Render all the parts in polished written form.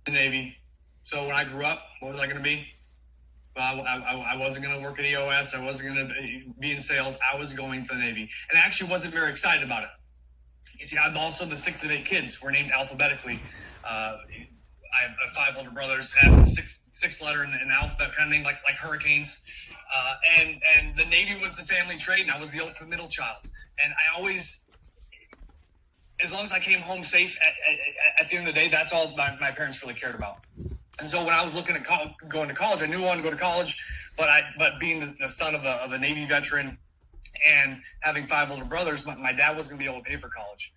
the Navy. So when I grew up, what was I going to be? Well, I wasn't going to work at EOS. I wasn't going to be in sales. I was going to the Navy. And I actually wasn't very excited about it. You see, I'm also the sixth of 8 kids. We're named alphabetically. I have 5 older brothers. I have the sixth letter in the alphabet, kind of named like hurricanes. And the Navy was the family trade, and I was the ultimate middle child. And I always, as long as I came home safe at the end of the day, that's all my parents really cared about. And so when I was looking at going to college, I knew I wanted to go to college, but being the son of a Navy veteran and having 5 older brothers, my dad wasn't going to be able to pay for college.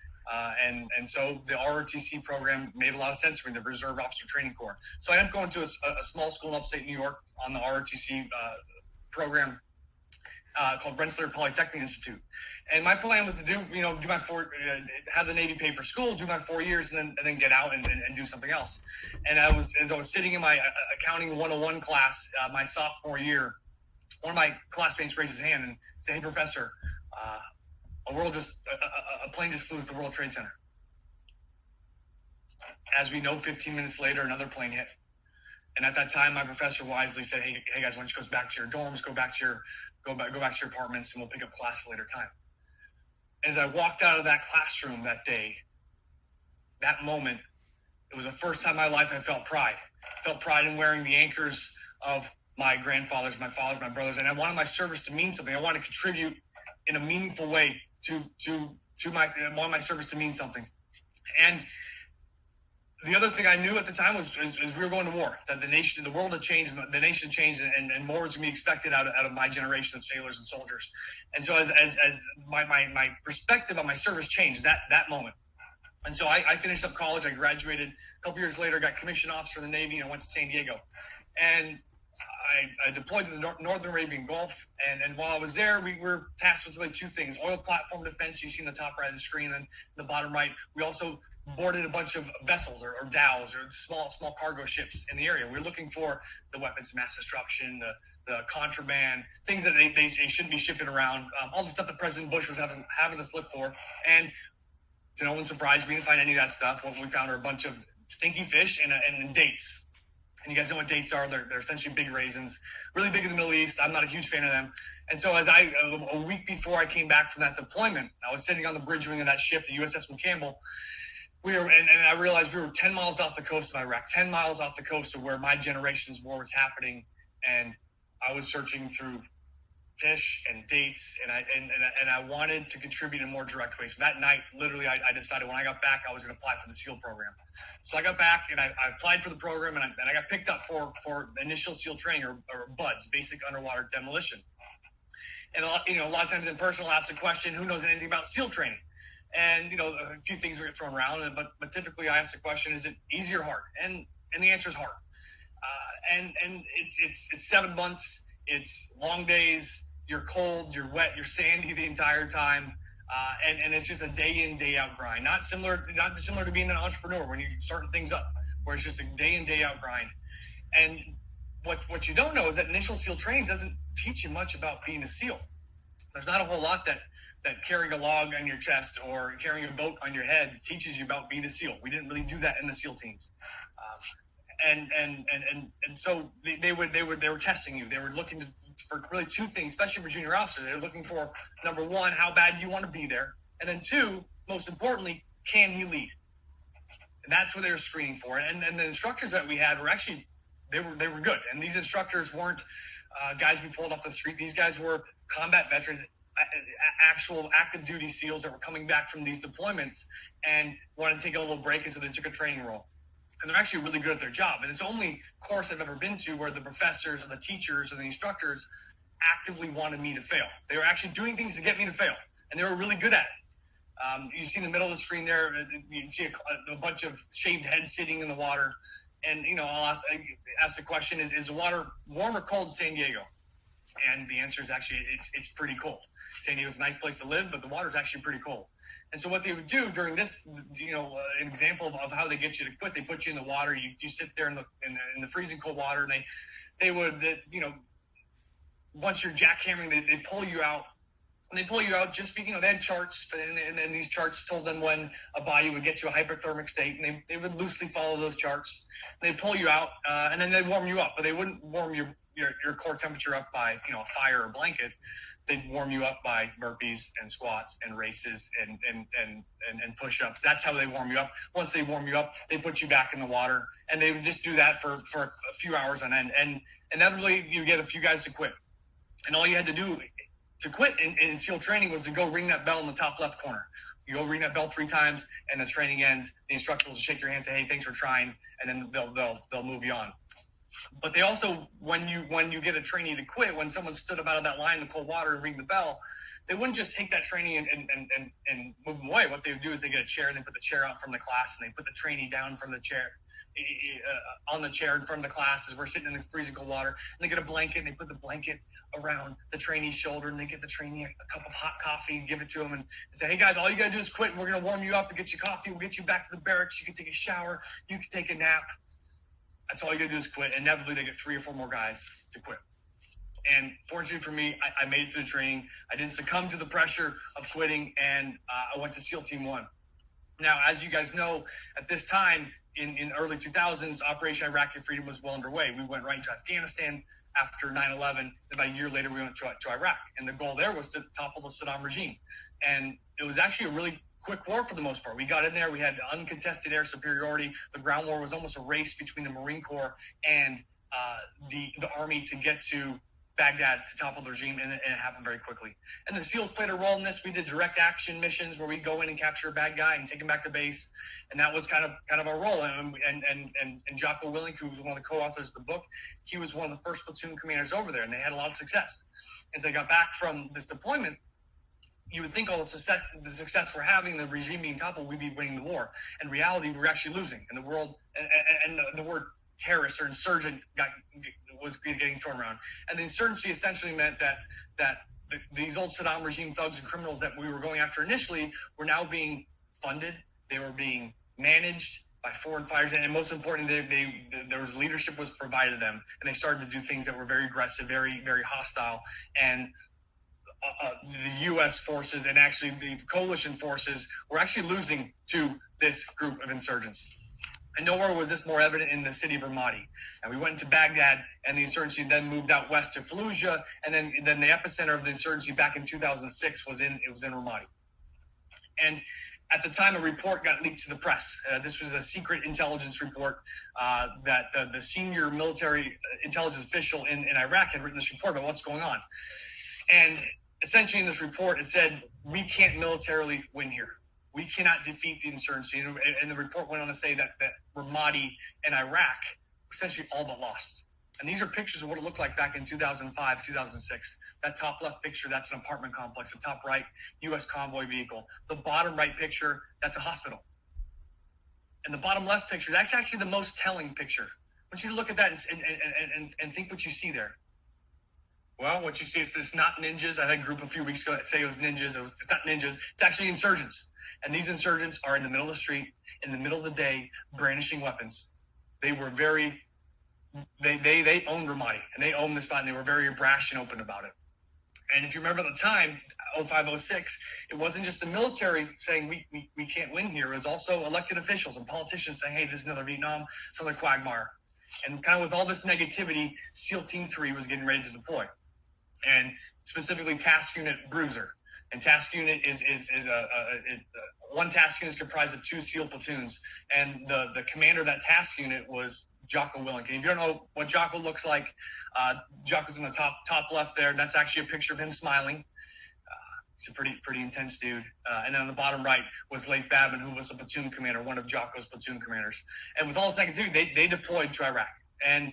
And so the ROTC program made a lot of sense for me, the Reserve Officer Training Corps. So I ended up going to a small school in upstate New York on the ROTC program called Rensselaer Polytechnic Institute. And my plan was to do my have the Navy pay for school, do my 4 years, and then get out and do something else. And as I was sitting in my accounting 101 class, my sophomore year, one of my classmates raised his hand and said, "Hey, professor, a plane just flew at the World Trade Center." As we know, 15 minutes later, another plane hit. And at that time, my professor wisely said, "Hey guys, why don't you go back to your dorms, go back to your apartments, and we'll pick up class at a later time." As I walked out of that classroom that day, that moment, it was the first time in my life I felt pride. I felt pride in wearing the anchors of my grandfathers, my fathers, my brothers, and I wanted my service to mean something. I wanted to contribute in a meaningful way I wanted my service to mean something. And the other thing I knew at the time was we were going to war, that the world had changed, the nation had changed, and more was going to be expected out of my generation of sailors and soldiers. And so as my perspective on my service changed that moment. And so I finished up college. I graduated a couple years later, got commissioned officer in the Navy, and I went to San Diego. And I deployed to the Northern Arabian Gulf, and while I was there, we were tasked with really 2 things: oil platform defense, you see in the top right of the screen, and the bottom right. We also boarded a bunch of vessels or dhows or small cargo ships in the area. We were looking for the weapons of mass destruction, the contraband, things that they shouldn't be shipping around, all the stuff that President Bush was having us look for. And to no one's surprise, we didn't find any of that stuff. What we found are a bunch of stinky fish and dates. And you guys know what dates are. They're essentially big raisins, really big in the Middle East. I'm not a huge fan of them. And so a week before I came back from that deployment, I was sitting on the bridge wing of that ship, the USS McCampbell. And I realized we were 10 miles off the coast of Iraq, 10 miles off the coast of where my generation's war was happening. And I was searching through fish and dates, and I wanted to contribute in a more direct way. So that night, literally, I decided when I got back, I was going to apply for the SEAL program. So I got back and I applied for the program, and I got picked up for initial SEAL training or BUDS, basic underwater demolition. And a lot of times in person, I'll ask the question, who knows anything about SEAL training? And a few things will get thrown around, but typically I ask the question, is it easy or hard? And the answer is hard. And it's 7 months. It's long days. You're cold, you're wet, you're sandy the entire time, and it's just a day in, day out grind. Not dissimilar to being an entrepreneur when you're starting things up, where it's just a day in, day out grind. And what you don't know is that initial SEAL training doesn't teach you much about being a SEAL. There's not a whole lot that carrying a log on your chest or carrying a boat on your head teaches you about being a SEAL. We didn't really do that in the SEAL teams. And so they were testing you. They were looking for really 2 things, especially for junior officers. They were looking for, number 1, how bad do you want to be there? And then 2, most importantly, can he lead? And that's what they were screening for. And the instructors that we had were actually, they were good. And these instructors weren't guys we pulled off the street. These guys were combat veterans, actual active duty SEALs that were coming back from these deployments and wanted to take a little break, and so they took a training role. And they're actually really good at their job. And it's the only course I've ever been to where the professors or the teachers or the instructors actively wanted me to fail. They were actually doing things to get me to fail, and they were really good at it. You see in the middle of the screen there, you can see a bunch of shaved heads sitting in the water. And, I'll ask the question, is the water warm or cold in San Diego? And the answer is actually, it's pretty cold. San Diego's a nice place to live, but the water's actually pretty cold. And so what they would do during this, an example of how they get you to quit, they put you in the water, you sit there in the freezing cold water, and they would, once you're jackhammering, they pull you out And they pull you out just speaking, they had charts, and these charts told them when a body would get to a hyperthermic state, and they would loosely follow those charts. They'd pull you out, and then they'd warm you up, but they wouldn't warm your core temperature up by, a fire or blanket. They'd warm you up by burpees and squats and races and push-ups. That's how they warm you up. Once they warm you up, they put you back in the water, and they would just do that for a few hours on end. And inevitably, you get a few guys to quit. And all you had to do to quit in SEAL training was to go ring that bell in the top left corner. You go ring that bell 3 times, and the training ends. The instructor will shake your hand, say, "Hey, thanks for trying," and then they'll move you on. But they also, when you get a trainee to quit, when someone stood up out of that line in the cold water and ring the bell, they wouldn't just take that trainee and move them away. What they would do is they get a chair, and they put the chair out from the class, and they put the trainee down from the chair, on the chair in front of the class as we're sitting in the freezing cold water, and they get a blanket, and they put the blanket around the trainee's shoulder, and they get the trainee a cup of hot coffee and give it to them and say, "Hey guys, all you got to do is quit, and we're going to warm you up and get you coffee. We'll get you back to the barracks. You can take a shower. You can take a nap." That's all you got to do is quit. And inevitably, they get 3 or 4 more guys to quit. And fortunately for me, I made it through the training. I didn't succumb to the pressure of quitting, and I went to SEAL Team 1. Now, as you guys know, at this time, in early 2000s, Operation Iraqi Freedom was well underway. We went right into Afghanistan after 9/11. About a year later, we went to Iraq. And the goal there was to topple the Saddam regime. And it was actually a really quick war for the most part. We got in there. We had uncontested air superiority. The ground war was almost a race between the Marine Corps and the Army to get to Baghdad to topple the regime, and it happened very quickly. And the SEALs played a role in this. We did direct action missions where we'd go in and capture a bad guy and take him back to base, and that was kind of our role. And Jocko Willink, who was one of the co-authors of the book, he was one of the first platoon commanders over there, and they had a lot of success. As they got back from this deployment, you would think all the success we're having, the regime being toppled, we'd be winning the war. In reality, we're actually losing. And the world, and the word terrorist or insurgent was getting thrown around. And the insurgency essentially meant that these old Saddam regime thugs and criminals that we were going after initially were now being funded. They were being managed by foreign fighters, and most importantly, there was leadership was provided them, and they started to do things that were very aggressive, very, very hostile. And the U.S. forces and actually the coalition forces were actually losing to this group of insurgents. And nowhere was this more evident in the city of Ramadi. And we went into Baghdad, and the insurgency then moved out west to Fallujah, and then the epicenter of the insurgency back in 2006 was in Ramadi. And at the time, a report got leaked to the press. This was a secret intelligence report that the senior military intelligence official in Iraq had written this report about what's going on. And essentially in this report, it said, we can't militarily win here. We cannot defeat the insurgency. And the report went on to say that Ramadi and Iraq essentially all but lost. And these are pictures of what it looked like back in 2005, 2006. That top left picture, that's an apartment complex. The top right, U.S. convoy vehicle. The bottom right picture, that's a hospital. And the bottom left picture, that's actually the most telling picture. I want you to look at that and think what you see there. Well, what you see is this not ninjas. I had a group a few weeks ago that say it was ninjas. It's not ninjas. It's actually insurgents. And these insurgents are in the middle of the street, in the middle of the day, brandishing weapons. They were they owned Ramadi, and they owned this spot, and they were very brash and open about it. And if you remember at the time, 05, 06, it wasn't just the military saying we can't win here. It was also elected officials and politicians saying, hey, this is another Vietnam, it's another quagmire. And kind of with all this negativity, SEAL Team 3 was getting ready to deploy. And specifically Task Unit Bruiser. And Task Unit is one task unit is comprised of 2 SEAL platoons. And the commander of that task unit was Jocko Willink. And if you don't know what Jocko looks like, Jocko's in the top left there. That's actually a picture of him smiling. He's a pretty intense dude. And then on the bottom right was Leif Babin, who was a platoon commander, one of Jocko's platoon commanders. And with all this activity, they deployed to Iraq. And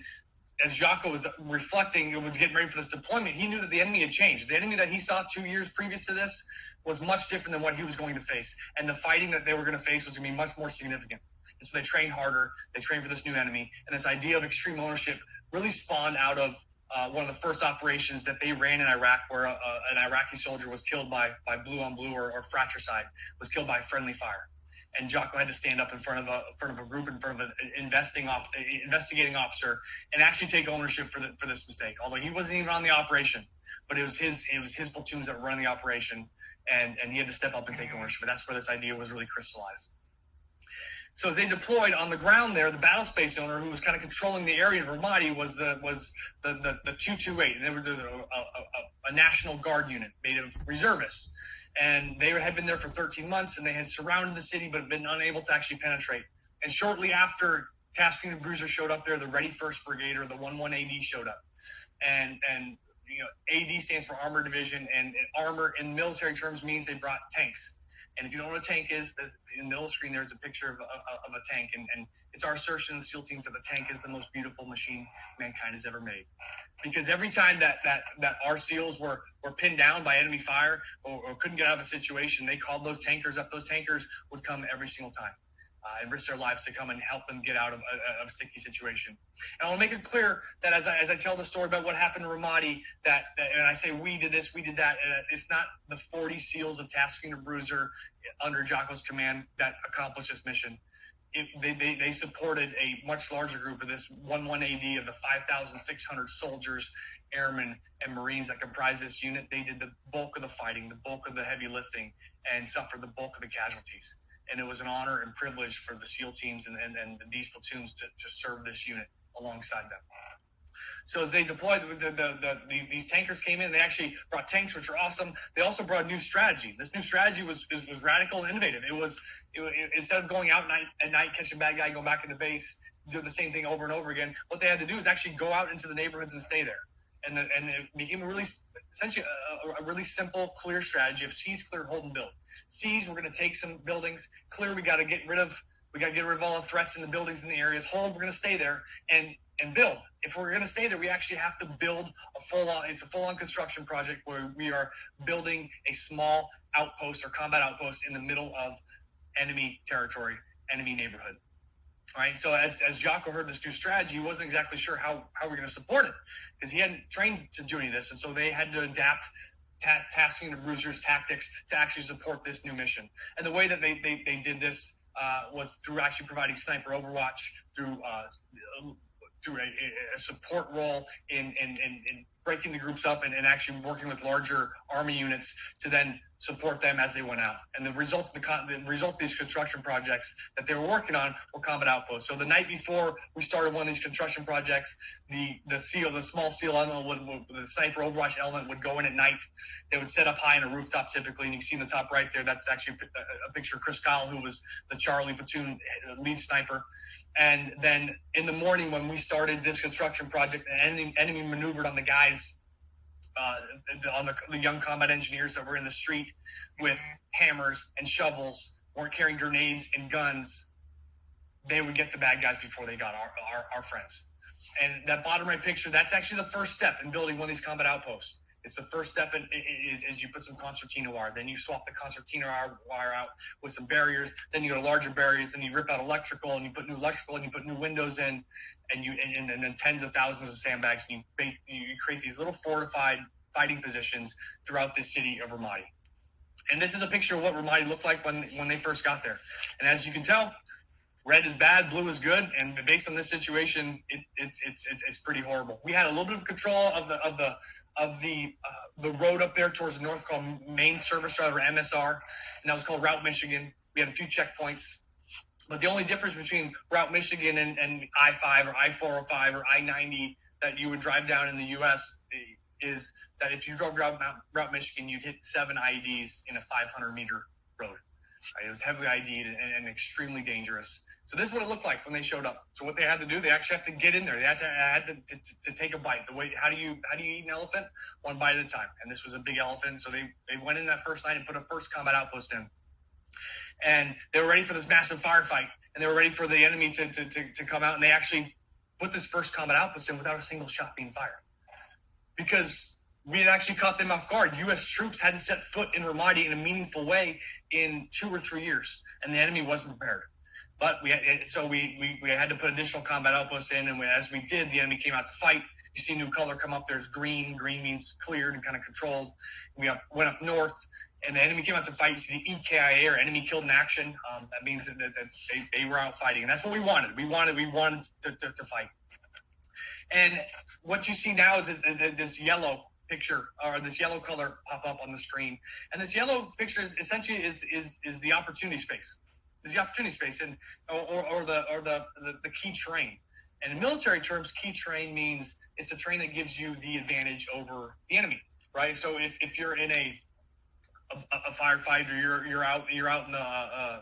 as Jocko was reflecting and was getting ready for this deployment, he knew that the enemy had changed. The enemy that he saw 2 years previous to this was much different than what he was going to face. And the fighting that they were going to face was going to be much more significant. And so they trained harder. They trained for this new enemy. And this idea of extreme ownership really spawned out of one of the first operations that they ran in Iraq, where an Iraqi soldier was killed by blue on blue or fratricide, was killed by friendly fire. and Jocko had to stand up in front of a group, in front of an investigating officer, and actually take ownership for this mistake. Although he wasn't even on the operation, but it was his platoons that were running the operation, and he had to step up and take ownership. But that's where this idea was really crystallized. So as they deployed on the ground there, the battle space owner who was kind of controlling the area of Ramadi was the 228, and there was a National Guard unit made of reservists, and they had been there for 13 months, and they had surrounded the city but been unable to actually penetrate. And shortly after Task Unit Bruiser showed up there, the Ready First Brigade, or the 11 AD, showed up, and AD stands for Armored Division, and armor in military terms means they brought tanks. And if you don't know what a tank is, in the middle of the screen there's a picture of a tank. And it's our assertion in the SEAL teams that the tank is the most beautiful machine mankind has ever made. Because every time that our SEALs were pinned down by enemy fire or couldn't get out of a situation, they called those tankers up. Those tankers would come every single time and risk their lives to come and help them get out of a sticky situation. And I want to make it clear that as I tell the story about what happened in Ramadi, that and I say we did this, we did that, it's not the 40 SEALs of Task Unit Bruiser under Jocko's command that accomplished this mission. They supported a much larger group of this 11 AD of the 5,600 soldiers, airmen, and Marines that comprise this unit. They did the bulk of the fighting, the bulk of the heavy lifting, and suffered the bulk of the casualties. And it was an honor and privilege for the SEAL teams and these platoons to serve this unit alongside them. So as they deployed, these tankers came in. They actually brought tanks, which are awesome. They also brought a new strategy. This new strategy was radical and innovative. It instead of going out at night, catching a bad guy, going back into base, do the same thing over and over again, what they had to do is actually go out into the neighborhoods and stay there. And it became essentially a really simple, clear strategy of seize, clear, hold, and build. Seize, we're going to take some buildings. Clear, we got to get rid of all the threats in the buildings in the areas. Hold, we're going to stay there and build. If we're going to stay there, we actually have to build it's a full-on construction project where we are building a small outpost or combat outpost in the middle of enemy territory, enemy neighborhood. All right. So as Jocko heard this new strategy, he wasn't exactly sure how we're going to support it because he hadn't trained to do any of this. And so they had to adapt Task Unit Bruiser's tactics to actually support this new mission. And the way that they did this was through actually providing sniper overwatch, through a support role in breaking the groups up and actually working with larger army units to then support them as they went out. And the result of these construction projects that they were working on were combat outposts. So the night before we started one of these construction projects, the small SEAL element, the sniper overwatch element would go in at night. They would set up high in a rooftop typically, and you can see in the top right there, that's actually a picture of Chris Kyle, who was the Charlie platoon lead sniper. And then in the morning when we started this construction project, the enemy maneuvered on the guys, on the young combat engineers that were in the street with hammers and shovels, weren't carrying grenades and guns. They would get the bad guys before they got our friends. And that bottom right picture, that's actually the first step in building one of these combat outposts. It's the first step is you put some concertina wire. Then you swap the concertina wire out with some barriers. Then you go to larger barriers. Then you rip out electrical, and you put new electrical, and you put new windows in, and then tens of thousands of sandbags. And you create these little fortified fighting positions throughout the city of Ramadi. And this is a picture of what Ramadi looked like when they first got there. And as you can tell, red is bad, blue is good, and based on this situation, it's pretty horrible. We had a little bit of control of the road up there towards the north called Main Service Route, or MSR, and that was called Route Michigan. We had a few checkpoints, but the only difference between Route Michigan and I-5 or I-405 or I-90 that you would drive down in the U.S. is that if you drove Route Michigan, you'd hit 7 IEDs in a 500-meter road. Right? It was heavily IED'd and extremely dangerous. So this is what it looked like when they showed up. So what they had to do, they actually have to get in there. They had to take a bite. How do you eat an elephant? One bite at a time. And this was a big elephant. So they went in that first night and put a first combat outpost in. And they were ready for this massive firefight. And they were ready for the enemy to come out. And they actually put this first combat outpost in without a single shot being fired. Because we had actually caught them off guard. U.S. troops hadn't set foot in Ramadi in a meaningful way in 2 or 3 years, and the enemy wasn't prepared. But we had to put additional combat outposts in, and as we did, the enemy came out to fight. You see a new color come up. There's green. Green means cleared and kind of controlled. We went up north, and the enemy came out to fight. You see the EKIA, or enemy killed in action. That means that they were out fighting, and that's what we wanted. We wanted to fight. And what you see now is this yellow picture, or this yellow color pop up on the screen. And this yellow picture is essentially is the opportunity space. Is the opportunity space, and or the key terrain. And in military terms, key terrain means it's the terrain that gives you the advantage over the enemy, right? So if you're in a firefight, or you're out in the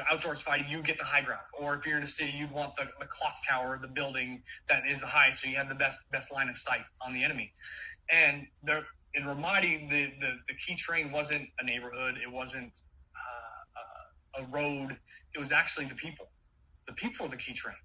outdoors fighting, you get the high ground. Or if you're in a city, you'd want the clock tower, the building that is the high, so you have the best line of sight on the enemy. And in Ramadi, the key terrain wasn't a neighborhood, it wasn't a road, it was actually the people. The people were the key terrain.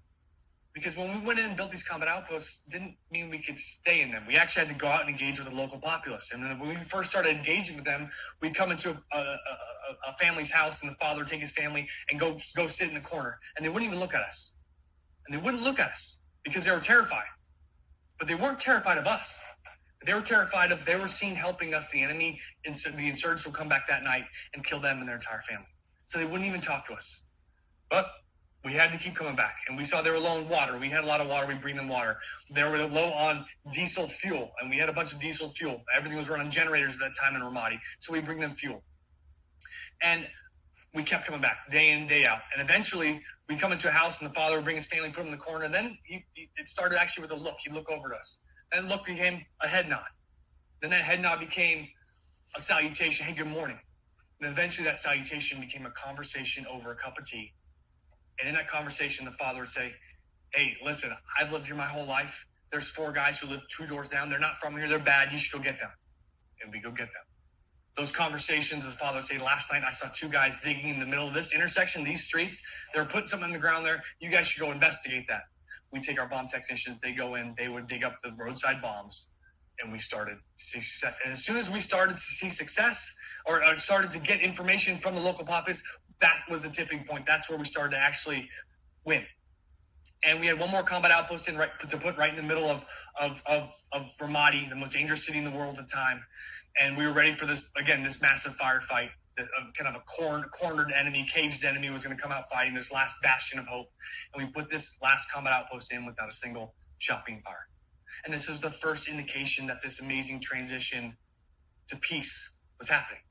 Because when we went in and built these combat outposts, didn't mean we could stay in them. We actually had to go out and engage with the local populace. And when we first started engaging with them, we'd come into a family's house, and the father would take his family and go sit in the corner. And they wouldn't even look at us. And they wouldn't look at us because they were terrified. But they weren't terrified of us. They were terrified of, they were seen helping us, the enemy, and the insurgents will come back that night and kill them and their entire family. So they wouldn't even talk to us. But we had to keep coming back. And we saw they were low on water. We had a lot of water. We bring them water. They were low on diesel fuel. And we had a bunch of diesel fuel. Everything was run on generators at that time in Ramadi. So we bring them fuel. And we kept coming back day in, day out. And eventually we come into a house, and the father would bring his family, put them in the corner. And then it started actually with a look. He'd look over at us. Then the look became a head nod. Then that head nod became a salutation. Hey, good morning. And eventually that salutation became a conversation over a cup of tea. And in that conversation, the father would say, hey, listen, I've lived here my whole life. There's 4 guys who live 2 doors down. They're not from here. They're bad. You should go get them. And we go get them. Those conversations, the father would say, last night I saw 2 guys digging in the middle of this intersection, these streets. They were putting something in the ground there. You guys should go investigate that. We take our bomb technicians. They go in. They would dig up the roadside bombs. And we started to see success. And as soon as we started to see success, or started to get information from the local populace, that was the tipping point. That's where we started to actually win. And we had one more combat outpost to put right in the middle of Ramadi, the most dangerous city in the world at the time. And we were ready for this massive firefight. Kind of a cornered enemy, caged enemy was going to come out fighting, this last bastion of hope. And we put this last combat outpost in without a single shot being fired. And this was the first indication that this amazing transition to peace was happening.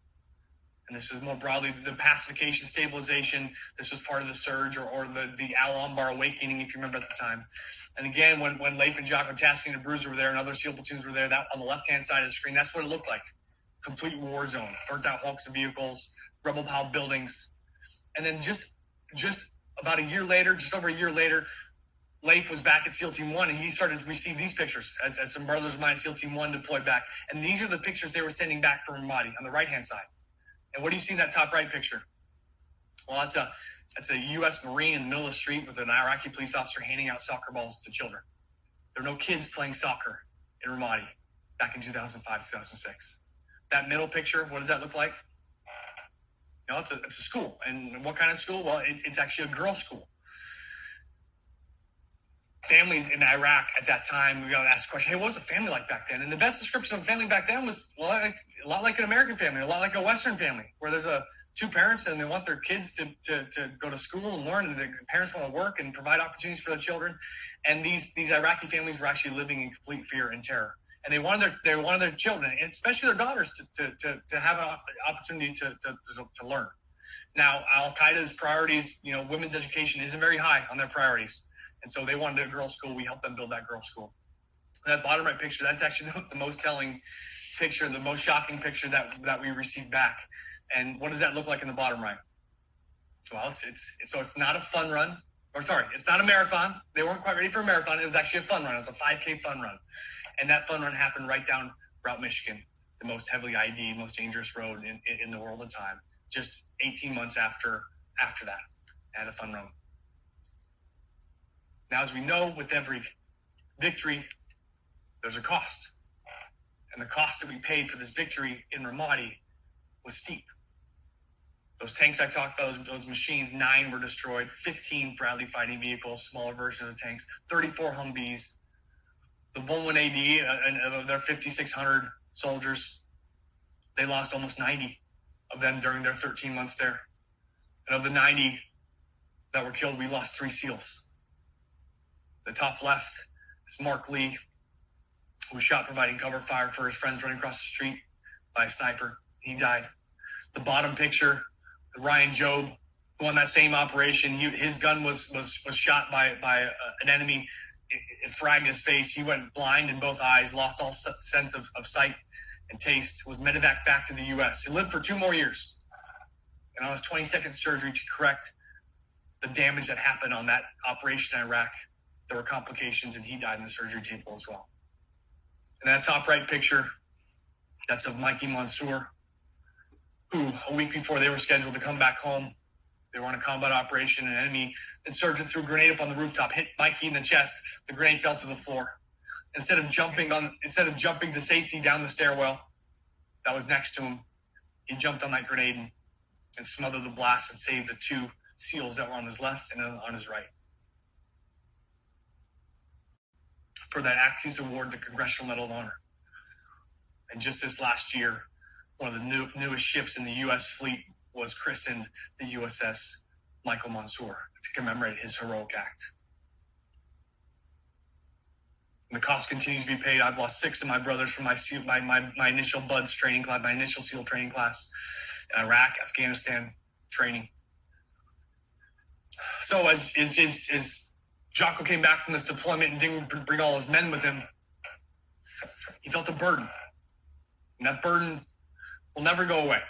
And this was more broadly the pacification, stabilization. This was part of the surge or the Al Anbar awakening, if you remember at the time. And again, when Leif and Jocko Tasking and Bruiser were there and other SEAL platoons were there, that on the left-hand side of the screen, that's what it looked like. Complete war zone, burnt out hulks of vehicles, rebel piled buildings. And then just about a year later, just over a year later, Leif was back at SEAL Team 1, and he started to receive these pictures as some brothers of mine, SEAL Team 1, deployed back. And these are the pictures they were sending back from Ramadi on the right-hand side. And what do you see in that top right picture? Well, that's a U.S. Marine in the middle of the street with an Iraqi police officer handing out soccer balls to children. There were no kids playing soccer in Ramadi back in 2005, 2006. That middle picture, what does that look like? It's a school. And what kind of school? Well, it's actually a girls' school. Families in Iraq at that time, we got to ask the question, hey, what was a family like back then? And the best description of a family back then was a lot like an American family, a lot like a Western family, where there's 2 parents and they want their kids to go to school and learn, and the parents want to work and provide opportunities for their children. And these Iraqi families were actually living in complete fear and terror. And they wanted their children, and especially their daughters, to have an opportunity to learn. Now, Al-Qaeda's priorities, women's education isn't very high on their priorities. And so they wanted a girls' school. We helped them build that girls' school. That bottom right picture, that's actually the most telling picture, the most shocking picture that we received back. And what does that look like in the bottom right? Well, it's not a fun run. It's not a marathon. They weren't quite ready for a marathon. It was actually a fun run. It was a 5K fun run. And that fun run happened right down Route Michigan, the most heavily ID'd, most dangerous road in the world at the time. Just 18 months after that, I had a fun run. Now, as we know, with every victory, there's a cost. And the cost that we paid for this victory in Ramadi was steep. Those tanks I talked about, those machines, 9 were destroyed, 15 Bradley fighting vehicles, smaller versions of tanks, 34 Humvees. The 1 AD, of their 5,600 soldiers, they lost almost 90 of them during their 13 months there. And of the 90 that were killed, we lost 3 SEALs. The top left is Mark Lee, who was shot providing cover fire for his friends running across the street by a sniper. He died. The bottom picture, Ryan Job, who on that same operation, his gun was shot by an enemy. It fragged his face. He went blind in both eyes, lost all sense of sight and taste, was medevaced back to the U.S. He lived for 2 more years. And on his 22nd surgery to correct the damage that happened on that operation in Iraq, there were complications, and he died in the surgery table as well. And that top right picture, that's of Mikey Mansour, who a week before they were scheduled to come back home, they were on a combat operation. An enemy insurgent threw a grenade up on the rooftop, hit Mikey in the chest. The grenade fell to the floor. Instead of jumping to safety down the stairwell that was next to him, he jumped on that grenade and smothered the blast and saved the 2 SEALs that were on his left and on his right. For that act, he's awarded the Congressional Medal of Honor. And just this last year, one of the newest ships in the U.S. fleet was christened the USS Michael Mansour to commemorate his heroic act. And the cost continues to be paid. I've lost 6 of my brothers from my initial BUDS training class, my initial SEAL training class in Iraq, Afghanistan training. So as Jocko came back from this deployment and didn't bring all his men with him, he felt a burden. And that burden will never go away.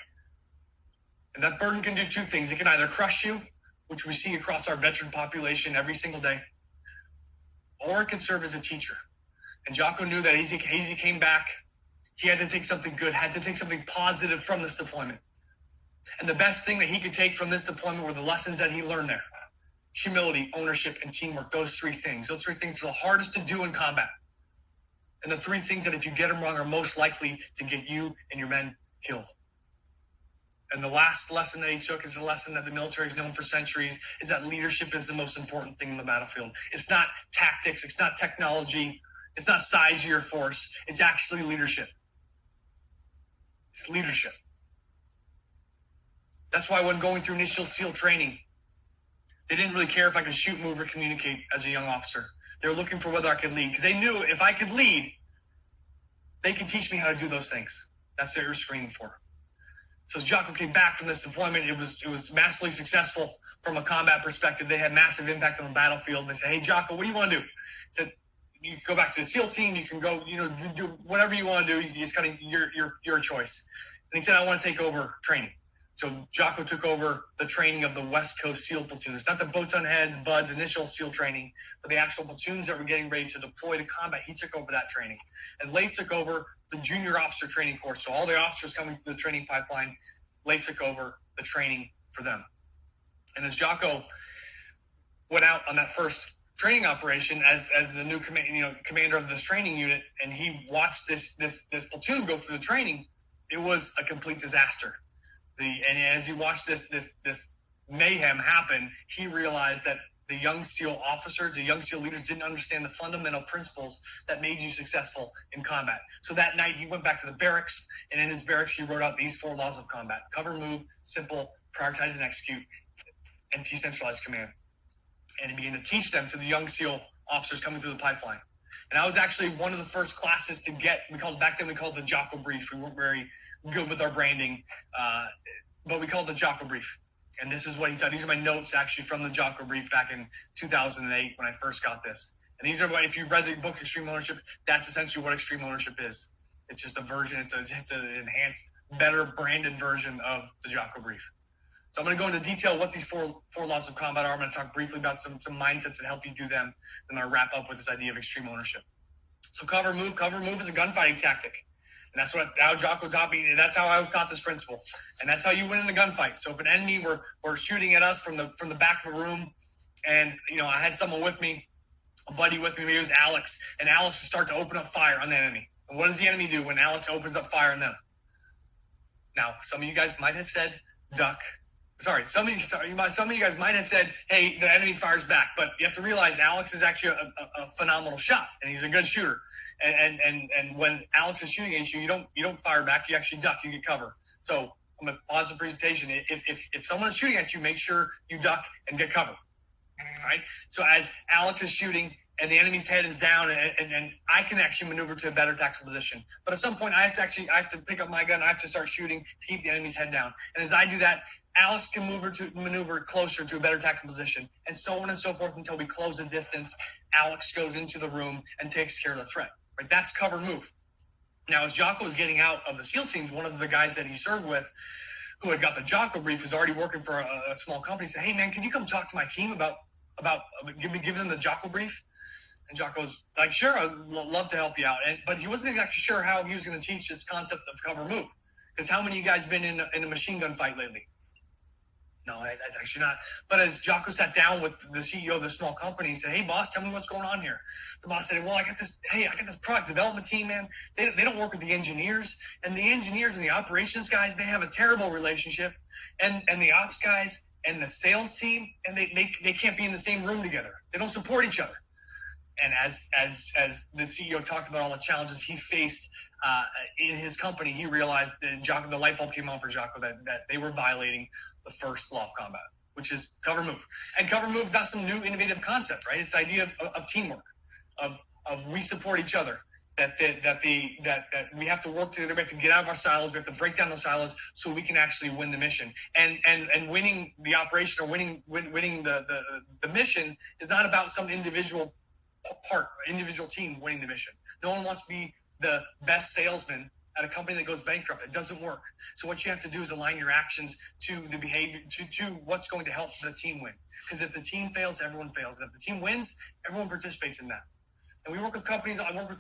And that burden can do 2 things. It can either crush you, which we see across our veteran population every single day, or it can serve as a teacher. And Jocko knew that as he came back, he had to take something good, had to take something positive from this deployment. And the best thing that he could take from this deployment were the lessons that he learned there. Humility, ownership, and teamwork. Those 3 things. Those 3 things are the hardest to do in combat. And the 3 things that if you get them wrong are most likely to get you and your men killed. And the last lesson that he took is a lesson that the military has known for centuries, is that leadership is the most important thing in the battlefield. It's not tactics. It's not technology. It's not size of your force. It's actually leadership. It's leadership. That's why when going through initial SEAL training, they didn't really care if I could shoot, move, or communicate as a young officer. They were looking for whether I could lead, because they knew if I could lead, they could teach me how to do those things. That's what they were screening for. So as Jocko came back from this deployment, it was massively successful from a combat perspective. They had massive impact on the battlefield. They said, "Hey, Jocko, what do you want to do?" He said, "You can go back to the SEAL team. You can go, do whatever you want to do. You just kind of your choice." And he said, "I want to take over training." So Jocko took over the training of the West Coast SEAL platoons, not the boats on heads, BUDS, initial SEAL training, but the actual platoons that were getting ready to deploy to combat. He took over that training. And Leif took over the junior officer training course. So all the officers coming through the training pipeline, Leif took over the training for them. And as Jocko went out on that first training operation as the new commander of this training unit, and he watched this platoon go through the training, it was a complete disaster. And as he watched this mayhem happen, he realized that the young SEAL officers, the young SEAL leaders didn't understand the fundamental principles that made you successful in combat. So that night he went back to the barracks, and in his barracks he wrote out these 4 laws of combat: cover, move, simple, prioritize and execute, and decentralized command. And he began to teach them to the young SEAL officers coming through the pipeline. And I was actually one of the first classes to get, back then we called it the Jocko Brief. We weren't very good with our branding, but we called it the Jocko Brief. And this is what he taught. These are my notes actually from the Jocko Brief back in 2008 when I first got this. And these are what, if you've read the book Extreme Ownership, that's essentially what extreme ownership is. It's just a version, it's an enhanced, better branded version of the Jocko Brief. So I'm going to go into detail what these four laws of combat are. I'm going to talk briefly about some mindsets that help you do them. Then I'll wrap up with this idea of extreme ownership. So cover, move is a gunfighting tactic. And that's how Jocko taught me. That's how I was taught this principle. And that's how you win in a gunfight. So if an enemy were shooting at us from the back of a room, and I had someone with me, a buddy with me, maybe it was Alex, and Alex would start to open up fire on the enemy. And what does the enemy do when Alex opens up fire on them? Now, some of you guys might have said duck, Some of you guys might have said, hey, the enemy fires back, but you have to realize Alex is actually a phenomenal shot, and he's a good shooter. And when Alex is shooting at you, you don't fire back. You actually duck. You get cover. So I'm going to pause the presentation. If someone is shooting at you, make sure you duck and get cover. All right. So as Alex is shooting and the enemy's head is down, and I can actually maneuver to a better tactical position. But at some point, I have to pick up my gun. I have to start shooting to keep the enemy's head down. And as I do that, Alex can maneuver closer to a better tactical position, and so on and so forth until we close the distance. Alex goes into the room and takes care of the threat. Right? That's cover move. Now, as Jocko was getting out of the SEAL teams, one of the guys that he served with, who had got the Jocko brief, was already working for a small company, said, hey, man, can you come talk to my team about give them the Jocko brief? And Jocko's like, sure, I'd love to help you out. But he wasn't exactly sure how he was going to teach this concept of cover move. Because how many of you guys been in a machine gun fight lately? No, that's actually not. But as Jocko sat down with the CEO of the small company, he said, hey, boss, tell me what's going on here. The boss said, well, I got this product development team, man. They don't work with the engineers. And the engineers and the operations guys, they have a terrible relationship. And the ops guys and the sales team, and they can't be in the same room together. They don't support each other. And as the CEO talked about all the challenges he faced in his company, he realized that the light bulb came on for Jocko that they were violating the first law of combat, which is cover move. And cover move is not some new innovative concept, right? It's the idea of teamwork, of we support each other. That we have to work together. We have to get out of our silos. We have to break down those silos so we can actually win the mission. And winning the operation or winning the mission is not about some individual team winning the mission. No one wants to be the best salesman at a company that goes bankrupt. It doesn't work. So what you have to do is align your actions to the behavior, to what's going to help the team win. Because if the team fails, everyone fails. And if the team wins, everyone participates in that. And I work with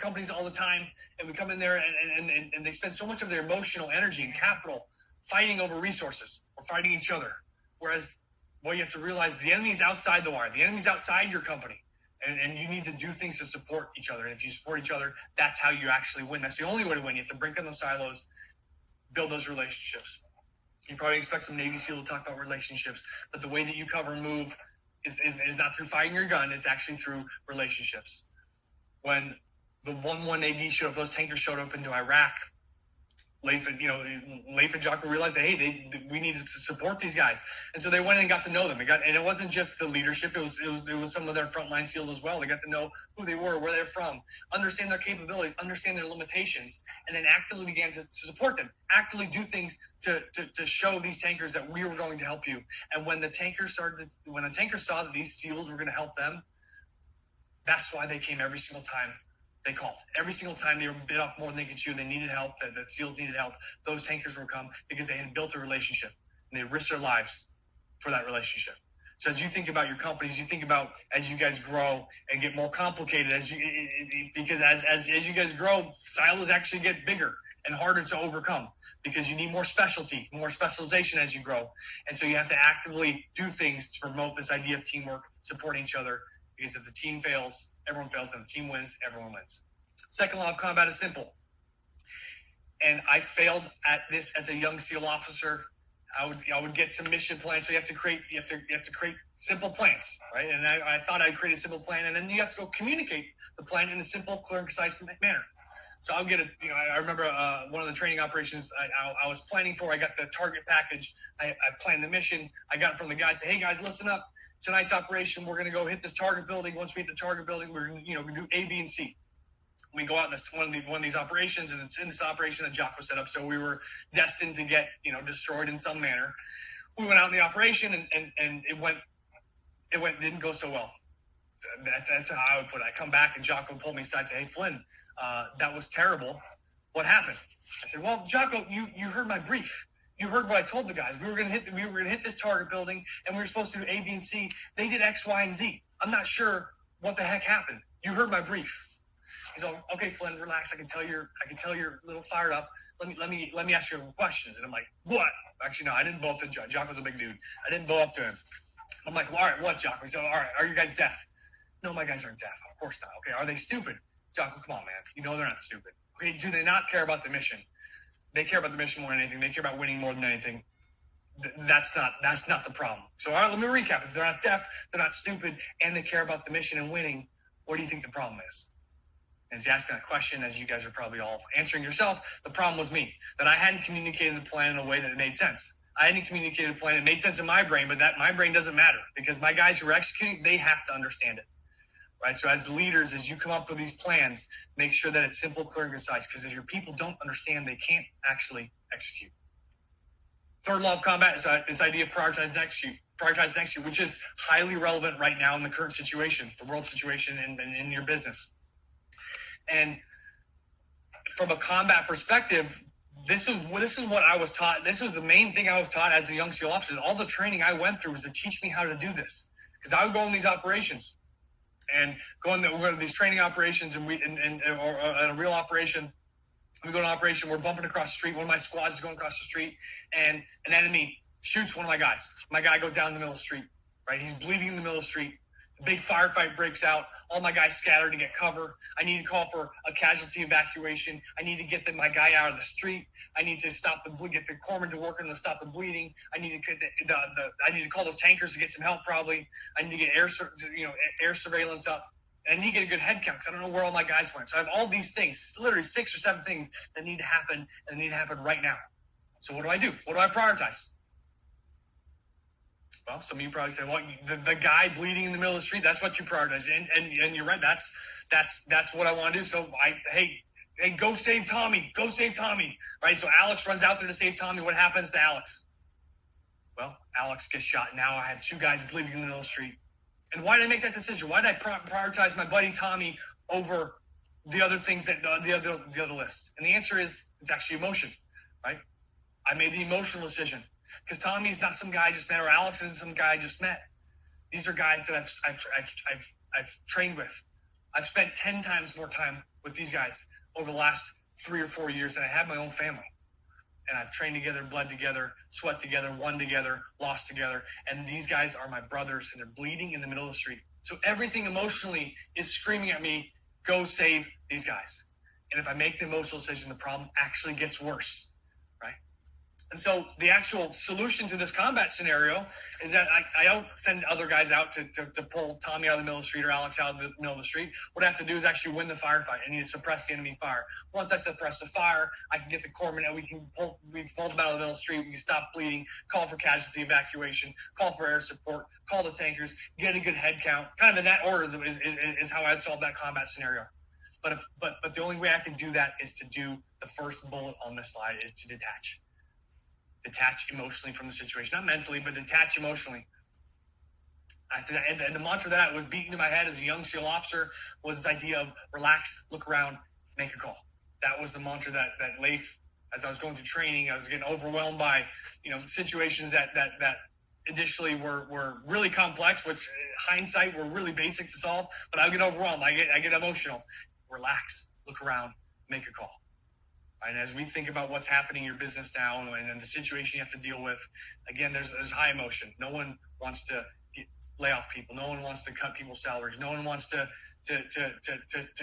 companies all the time, and we come in there and they spend so much of their emotional energy and capital fighting over resources or fighting each other. Whereas what you have to realize, the enemy is outside the wire. The enemy is outside your company. And you need to do things to support each other. And if you support each other, that's how you actually win. That's the only way to win. You have to break down those silos, build those relationships. You probably expect some Navy SEAL to talk about relationships, but the way that you cover and move is not through firing your gun. It's actually through relationships. When the 1-1 AD showed up, those tankers showed up into Iraq, Leif and Jocko realized that, hey, we needed to support these guys. And so they went and got to know them. And it wasn't just the leadership. It was some of their frontline SEALs as well. They got to know who they were, where they're from, understand their capabilities, understand their limitations, and then actively began to support them, actively do things to show these tankers that we were going to help you. And when the tankers saw that these SEALs were going to help them, that's why they came every single time. They called. Every single time they were bit off more than they could chew, they needed help, that SEALs needed help, those tankers would come because they had built a relationship, and they risked their lives for that relationship. So as you think about your companies, you think about as you guys grow and get more complicated, because as you guys grow, silos actually get bigger and harder to overcome because you need more specialty, more specialization as you grow. And so you have to actively do things to promote this idea of teamwork, supporting each other, because if the team fails, everyone fails. And if the team wins, everyone wins. Second law of combat is simple. And I failed at this as a young SEAL officer. I would get some mission plans. So you have to create simple plans, right? And I thought I'd create a simple plan, and then you have to go communicate the plan in a simple, clear, and concise manner. So I'll get I remember one of the training operations I was planning for. I got the target package. I planned the mission. I got it from the guys. Say, hey guys, listen up. Tonight's operation, we're going to go hit this target building. Once we hit the target building, we're going to do A, B, and C. We go out in one of these operations, and it's in this operation that Jocko set up. So we were destined to get destroyed in some manner. We went out in the operation, and it didn't go so well. That's how I would put it. I come back, and Jocko pulled me aside and said, hey, Flynn, that was terrible. What happened? I said, well, Jocko, you heard my brief. You heard what I told the guys. We were going to hit this target building, and we were supposed to do A, B, and C. They did X, Y, and Z. I'm not sure what the heck happened. You heard my brief. He's like, okay, Flynn, relax. I can tell you're a little fired up. Let me ask you questions. And I'm like, what? Actually, no, I didn't blow up to Jocko. Jocko's a big dude. I didn't blow up to him. I'm like, well, all right, what, Jocko? He said, all right, are you guys deaf? No, my guys aren't deaf. Of course not. Okay, are they stupid? Jocko, come on, man. You know they're not stupid. Okay, do they not care about the mission? They care about the mission more than anything. They care about winning more than anything. that's not the problem. So all right, let me recap. If they're not deaf, they're not stupid, and they care about the mission and winning, what do you think the problem is? And as you ask that question, as you guys are probably all answering yourself, the problem was me, that I hadn't communicated the plan in a way that made sense. I hadn't communicated a plan. It made sense in my brain, but that my brain doesn't matter because my guys who are executing, they have to understand it. Right? So as leaders, as you come up with these plans, make sure that it's simple, clear, and concise, because if your people don't understand, they can't actually execute. Third law of combat is this idea of prioritize and execute, which is highly relevant right now in the current situation, the world situation, and in your business. And from a combat perspective, this is what I was taught. This was the main thing I was taught as a young SEAL officer. All the training I went through was to teach me how to do this, because I would go on these operations and go to these training operations, and a real operation. We go to an operation. We're bumping across the street. One of my squads is going across the street, and an enemy shoots one of my guys. My guy goes down the middle of the street. Right, he's bleeding in the middle of the street. A big firefight breaks out. All my guys scatter to get cover. I need to call for a casualty evacuation. I need to get my guy out of the street. I need to get the corpsman to work on to stop the bleeding. I need to get I need to call those tankers to get some help. Probably I need to get air surveillance up. And I need to get a good head count because I don't know where all my guys went. So I have all these things, literally 6 or 7 things that need to happen, and they need to happen right now. So what do I do? What do I prioritize? Well, some of you probably say, well, the guy bleeding in the middle of the street, that's what you prioritize. And you're right. That's what I want to do. So hey, go save Tommy. Go save Tommy. Right. So Alex runs out there to save Tommy. What happens to Alex? Well, Alex gets shot. Now I have 2 guys bleeding in the middle of the street. And why did I make that decision? Why did I prioritize my buddy Tommy over the other things that the other list? And the answer is it's actually emotion, right? I made the emotional decision because Tommy's not some guy I just met, or Alex isn't some guy I just met. These are guys that I've trained with. I've spent 10 times more time with these guys over the last 3 or 4 years than I had my own family. And I've trained together, bled together, sweat together, won together, lost together. And these guys are my brothers, and they're bleeding in the middle of the street. So everything emotionally is screaming at me, go save these guys. And if I make the emotional decision, the problem actually gets worse, right? And so the actual solution to this combat scenario is that I don't send other guys out to pull Tommy out of the middle of the street or Alex out of the middle of the street. What I have to do is actually win the firefight. I need to suppress the enemy fire. Once I suppress the fire, I can get the corpsman, and we pull them out of the middle of the street. We can stop bleeding, call for casualty evacuation, call for air support, call the tankers, get a good head count. Kind of in that order is how I'd solve that combat scenario. But the only way I can do that is to do the first bullet on this slide, is to detach. Detach emotionally from the situation, not mentally, but detach emotionally. And the mantra that was beaten in my head as a young SEAL officer was this idea of relax, look around, make a call. That was the mantra that Leif, as I was going through training, I was getting overwhelmed by, situations that initially were really complex, which hindsight were really basic to solve, but I get overwhelmed. I get emotional. Relax, look around, make a call. And as we think about what's happening in your business now and the situation you have to deal with, again, there's high emotion. No one wants to lay off people. No one wants to cut people's salaries. No one wants to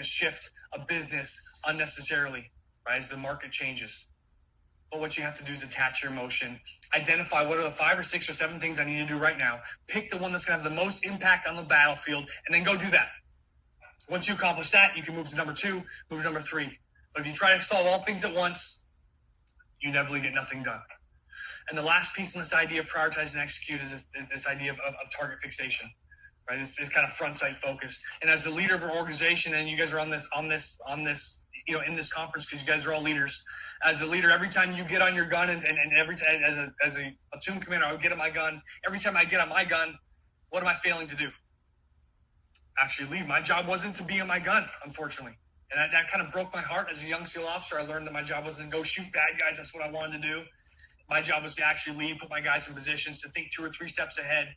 shift a business unnecessarily, right, as the market changes. But what you have to do is attach your emotion. Identify what are the 5 or 6 or 7 things I need to do right now. Pick the one that's going to have the most impact on the battlefield, and then go do that. Once you accomplish that, you can move to number 2, move to number 3. But if you try to solve all things at once, you inevitably get nothing done. And the last piece in this idea of prioritize and execute is this idea of target fixation, right? It's kind of front sight focus. And as a leader of an organization, and you guys are on this, in this conference, because you guys are all leaders. As a leader, every time you get on your gun, and every time as a platoon commander, I would get on my gun. Every time I get on my gun, what am I failing to do? Actually leave. My job wasn't to be on my gun, unfortunately. And that kind of broke my heart as a young SEAL officer. I learned that my job wasn't to go shoot bad guys. That's what I wanted to do. My job was to actually lead, put my guys in positions to think 2 or 3 steps ahead,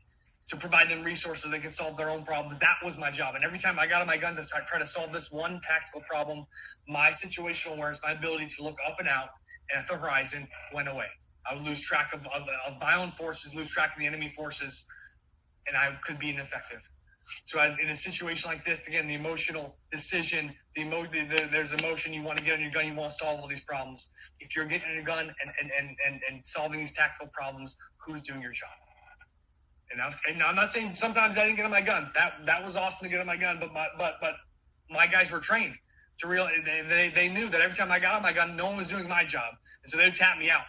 to provide them resources so they can solve their own problems. That was my job. And every time I got on my gun to try to solve this one tactical problem, my situational awareness, my ability to look up and out and at the horizon went away. I would lose track of my own forces, lose track of the enemy forces, and I could be ineffective. So in a situation like this, again, the emotional decision, there's emotion, you want to get on your gun, you want to solve all these problems. If you're getting on your gun and solving these tactical problems, who's doing your job? And I'm not saying sometimes I didn't get on my gun. That was awesome to get on my gun, but my guys were trained to realize they knew that every time I got on my gun, no one was doing my job, and so they would tap me out.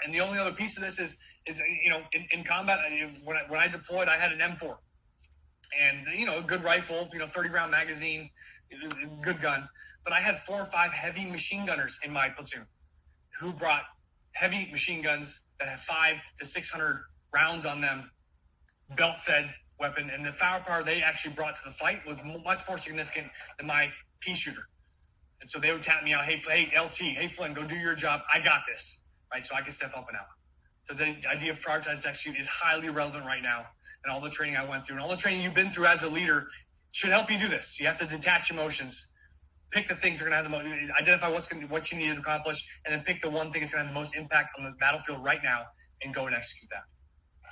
And the only other piece of this is in combat, when I deployed, I had an M4, and a good rifle, 30-round magazine, good gun, but I had 4 or 5 heavy machine gunners in my platoon who brought heavy machine guns that have 500 to 600 rounds on them, belt-fed weapon, and the firepower they actually brought to the fight was much more significant than my pea shooter. And so they would tap me out, hey LT, hey Flynn, go do your job. I got this, right? So I can step up and out. So the idea of prioritized execute is highly relevant right now, and all the training I went through and all the training you've been through as a leader should help you do this. You have to detach emotions, pick the things that are going to have the most, identify what you need to accomplish, and then pick the one thing that's going to have the most impact on the battlefield right now and go and execute that.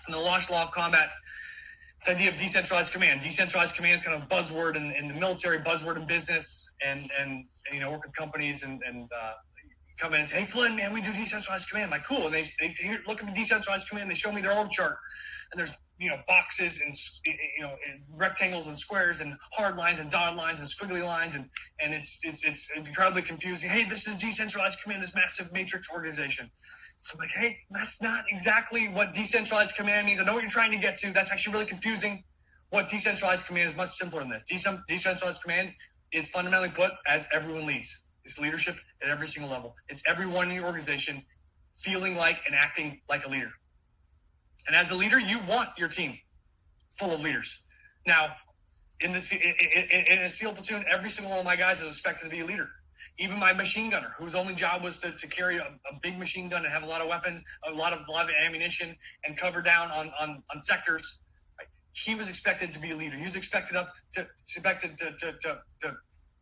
And the Lost Law of Combat, this idea of decentralized command. Decentralized command is kind of a buzzword in the military, buzzword in business, and work with companies and come in and say, hey, Flynn, man, we do decentralized command. I'm like, cool. And they look at the decentralized command, they show me their org chart, and there's boxes and and rectangles and squares and hard lines and dotted lines and squiggly lines, and it's incredibly confusing. Hey, this is decentralized command, this massive matrix organization. I'm like, hey, that's not exactly what decentralized command means. I know what you're trying to get to. That's actually really confusing. What decentralized command is much simpler than this. Decentralized command is fundamentally put as everyone leads. It's leadership at every single level. It's everyone in your organization feeling like and acting like a leader. And as a leader, you want your team full of leaders. Now, in a SEAL platoon, every single one of my guys is expected to be a leader. Even my machine gunner, whose only job was to carry a big machine gun and have a lot of weapon, a lot of ammunition, and cover down on sectors, right? He was expected to be a leader. He was expected to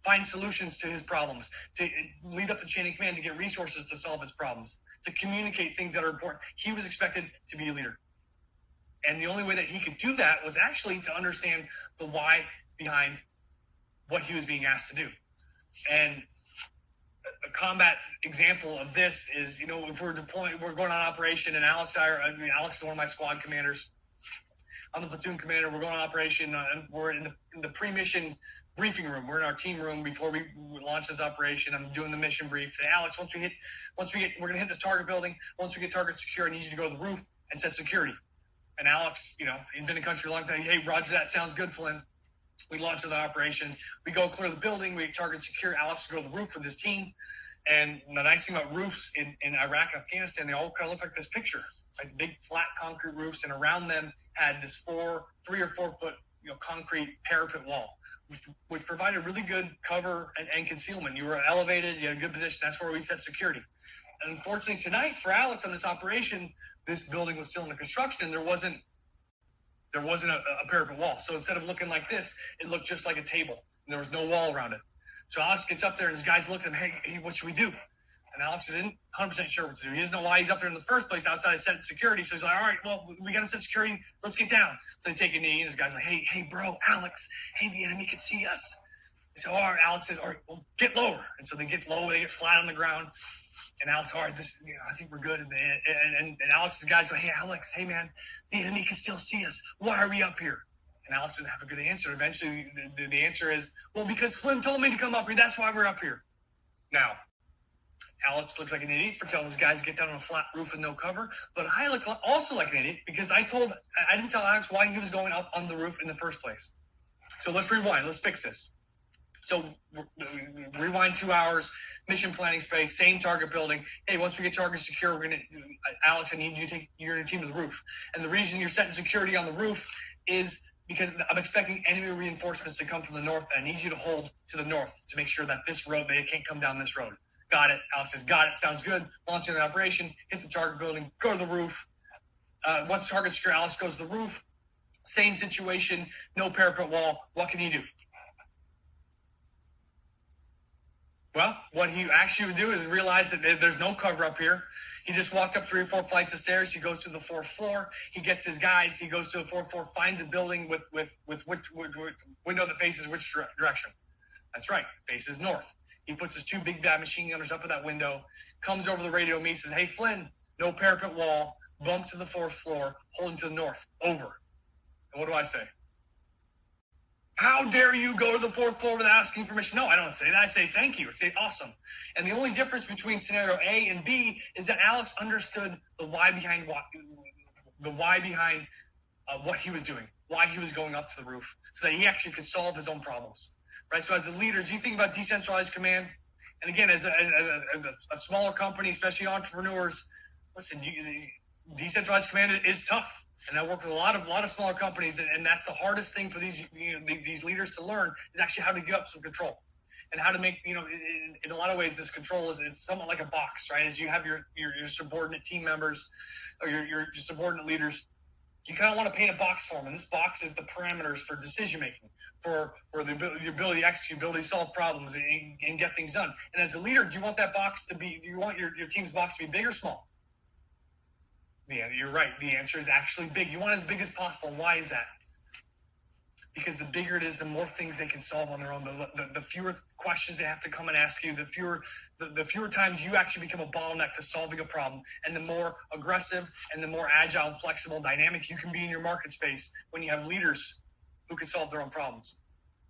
find solutions to his problems, to lead up the chain of command, to get resources to solve his problems, to communicate things that are important. He was expected to be a leader. And the only way that he could do that was actually to understand the why behind what he was being asked to do. And a combat example of this is, if we're deploying, we're going on operation, and Alex is one of my squad commanders. I'm the platoon commander. We're going on operation. We're in the pre-mission briefing room. We're in our team room before we launch this operation. I'm doing the mission brief. Say, Alex, we're going to hit this target building. Once we get target secure, I need you to go to the roof and set security. And Alex, he's been in country a long time. Hey, Roger, that sounds good, Flynn. We launch the operation. We go clear the building. We target secure. Alex will go to the roof with his team. And the nice thing about roofs in Iraq and Afghanistan, they all kind of look like this picture, like big flat concrete roofs, and around them had this 3 or 4 foot concrete parapet wall, which provided really good cover and concealment. You were elevated. You had a good position. That's where we set security. And unfortunately, tonight for Alex on this operation, this building was still under construction, and there wasn't a parapet wall. So instead of looking like this, it looked just like a table, and there was no wall around it. So Alex gets up there, and his guys look at him, hey, what should we do? And Alex isn't 100% sure what to do. He doesn't know why he's up there in the first place outside of set security. So he's like, all right, well, we got to set security. Let's get down. So they take a knee, and his guy's like, hey, bro, Alex, hey, the enemy can see us. So, all right, Alex says, all right, well, get lower. And so they get low, they get flat on the ground. And Alex, all right, I think we're good. And Alex's guys go, hey, Alex, hey, man, the enemy can still see us. Why are we up here? And Alex didn't have a good answer. Eventually, the answer is, well, because Flynn told me to come up here. That's why we're up here. Now, Alex looks like an idiot for telling his guys to get down on a flat roof with no cover. But I look also like an idiot because I didn't tell Alex why he was going up on the roof in the first place. So let's rewind. Let's fix this. So rewind 2 hours, mission planning space, same target building. Hey, once we get target secure, Alex, I need you to take your team to the roof. And the reason you're setting security on the roof is because I'm expecting enemy reinforcements to come from the north. And I need you to hold to the north to make sure that this road, they can't come down this road. Got it. Alex says, got it. Sounds good. Launching the operation, hit the target building, go to the roof. Once target secure, Alex goes to the roof. Same situation, no parapet wall. What can he do? Well, what he actually would do is realize that there's no cover up here. He just walked up 3 or 4 flights of stairs. He goes to the 4th floor. He gets his guys. He goes to the 4th floor, finds a building with window that faces which direction? That's right, faces north. He puts his 2 big bad machine gunners up at that window, comes over the radio to me, says, "Hey, Flynn, no parapet wall, bump to the 4th floor, holding to the north, over." And what do I say? "How dare you go to the 4th floor without asking permission?" No, I don't say that. I say, "Thank you." I say, "Awesome." And the only difference between scenario A and B is that Alex understood the why behind what he was doing, why he was going up to the roof, so that he actually could solve his own problems, right? So as the leaders, you think about decentralized command, and again, as a smaller company, especially entrepreneurs, listen, decentralized command is tough. And I work with a lot of smaller companies, and that's the hardest thing for these leaders to learn is actually how to give up some control, and how to make in a lot of ways this control is somewhat like a box, right? As you have your subordinate team members or your subordinate leaders, you kind of want to paint a box for them, and this box is the parameters for decision making, for the ability to execute, ability to solve problems, and get things done. And as a leader, do you want that box to be? Do you want your team's box to be big or small? Yeah, you're right. The answer is actually big. You want it as big as possible. And why is that? Because the bigger it is, the more things they can solve on their own. The fewer questions they have to come and ask you. The fewer times you actually become a bottleneck to solving a problem, and the more aggressive and the more agile, flexible, dynamic you can be in your market space when you have leaders who can solve their own problems.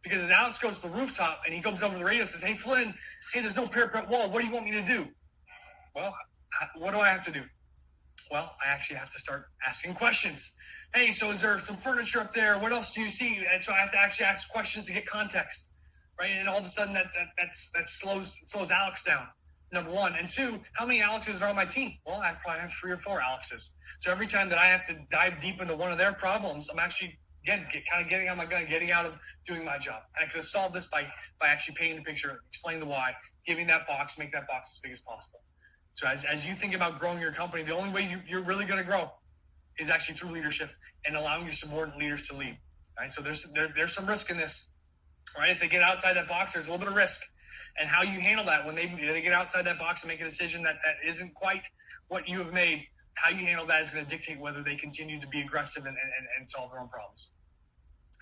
Because as Alex goes to the rooftop and he comes over the radio and says, "Hey, Flynn, hey, there's no parapet wall. What do you want me to do?" Well, what do I have to do? Well, I actually have to start asking questions. "Hey, so is there some furniture up there? What else do you see?" And so I have to actually ask questions to get context, right? And all of a sudden that slows Alex down, number one. And two, how many Alexes are on my team? Well, I probably have 3 or 4 Alexes. So every time that I have to dive deep into one of their problems, I'm actually, again, getting out of my gun, getting out of doing my job. And I could have solved this by actually painting the picture, explaining the why, giving that box, make that box as big as possible. So as you think about growing your company, the only way you're really going to grow is actually through leadership and allowing your subordinate leaders to lead, right? So there's some risk in this, right? If they get outside that box, there's a little bit of risk. And how you handle that when they get outside that box and make a decision that isn't quite what you have made, how you handle that is going to dictate whether they continue to be aggressive and solve their own problems,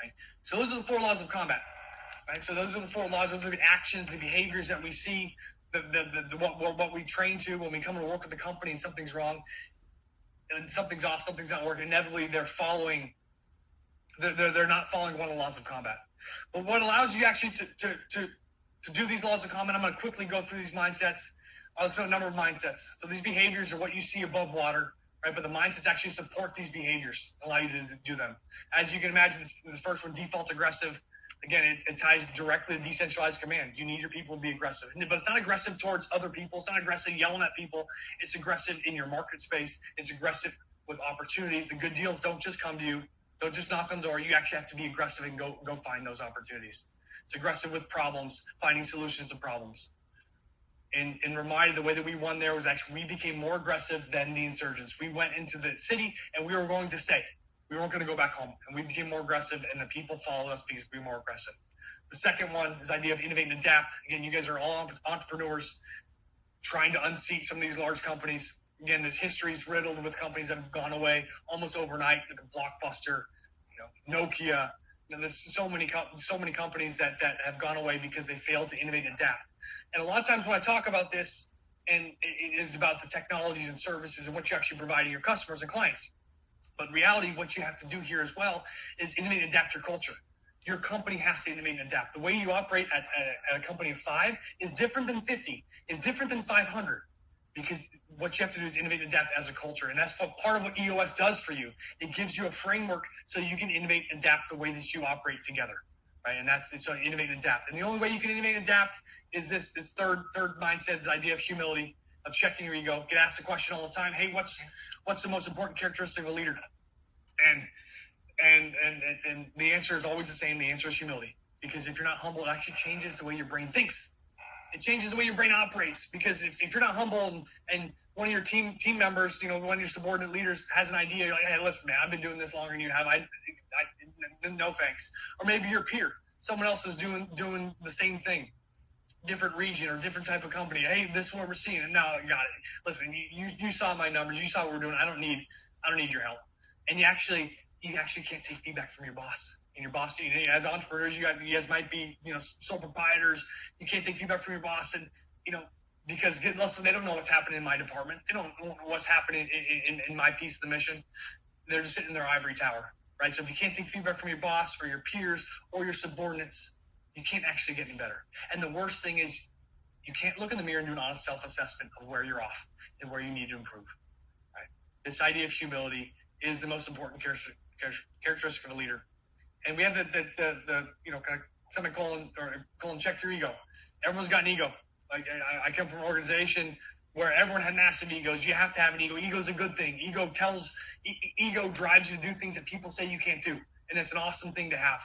right? So those are the 4 laws of combat, right? So those are the 4 laws. Those are the actions, the behaviors that we see, what we train to when we come to work with the company and something's wrong and something's off, something's not working. Inevitably, they're not following one of the laws of combat. But what allows you actually to do these laws of combat, I'm going to quickly go through these mindsets. Also, a number of mindsets. So these behaviors are what you see above water, right? But the mindsets actually support these behaviors, allow you to do them. As you can imagine, this first one, default aggressive. Again, it ties directly to decentralized command. You need your people to be aggressive. But it's not aggressive towards other people. It's not aggressive yelling at people. It's aggressive in your market space. It's aggressive with opportunities. The good deals don't just come to you. Don't just knock on the door. You actually have to be aggressive and go find those opportunities. It's aggressive with problems, finding solutions to problems. And reminded the way that we won there was actually we became more aggressive than the insurgents. We went into the city and we were going to stay. We weren't going to go back home, and we became more aggressive, and the people followed us because we were more aggressive. The second one is the idea of innovate and adapt. Again, you guys are all entrepreneurs trying to unseat some of these large companies. Again, the history is riddled with companies that have gone away almost overnight, like a Blockbuster, Nokia. There's so many companies that have gone away because they failed to innovate and adapt. And a lot of times when I talk about this, and it is about the technologies and services and what you're actually providing your customers and clients. But in reality, what you have to do here as well is innovate and adapt your culture. Your company has to innovate and adapt. The way you operate at a company of 5 is different than 50, is different than 500, because what you have to do is innovate and adapt as a culture. And that's part of what EOS does for you. It gives you a framework so you can innovate and adapt the way that you operate together, right? And so innovate and adapt. And the only way you can innovate and adapt is this third mindset, this idea of humility, of checking your ego. Get asked the question all the time, hey, what's the most important characteristic of a leader? And the answer is always the same. The answer is humility. Because if you're not humble, it actually changes the way your brain thinks. It changes the way your brain operates. Because if you're not humble and one of your team members, one of your subordinate leaders has an idea, you're like, hey, listen, man, I've been doing this longer than you have. No thanks. Or maybe your peer, someone else is doing the same thing. different region or different type of company. Hey, this is what we're seeing. And now I got it. Listen, you saw my numbers. You saw what we're doing. I don't need your help. And you actually can't take feedback from your boss. And your boss, as entrepreneurs, you guys might be, sole proprietors. You can't take feedback from your boss, and because they don't know what's happening in my department. They don't know what's happening in my piece of the mission. They're just sitting in their ivory tower, right? So if you can't take feedback from your boss or your peers or your subordinates, you can't actually get any better. And the worst thing is you can't look in the mirror and do an honest self-assessment of where you're off and where you need to improve, right? This idea of humility is the most important characteristic of a leader. And we have the kind of semicolon or colon, check your ego. Everyone's got an ego. Like I come from an organization where everyone had massive egos. You have to have an ego. Ego's a good thing. Ego drives you to do things that people say you can't do. And it's an awesome thing to have.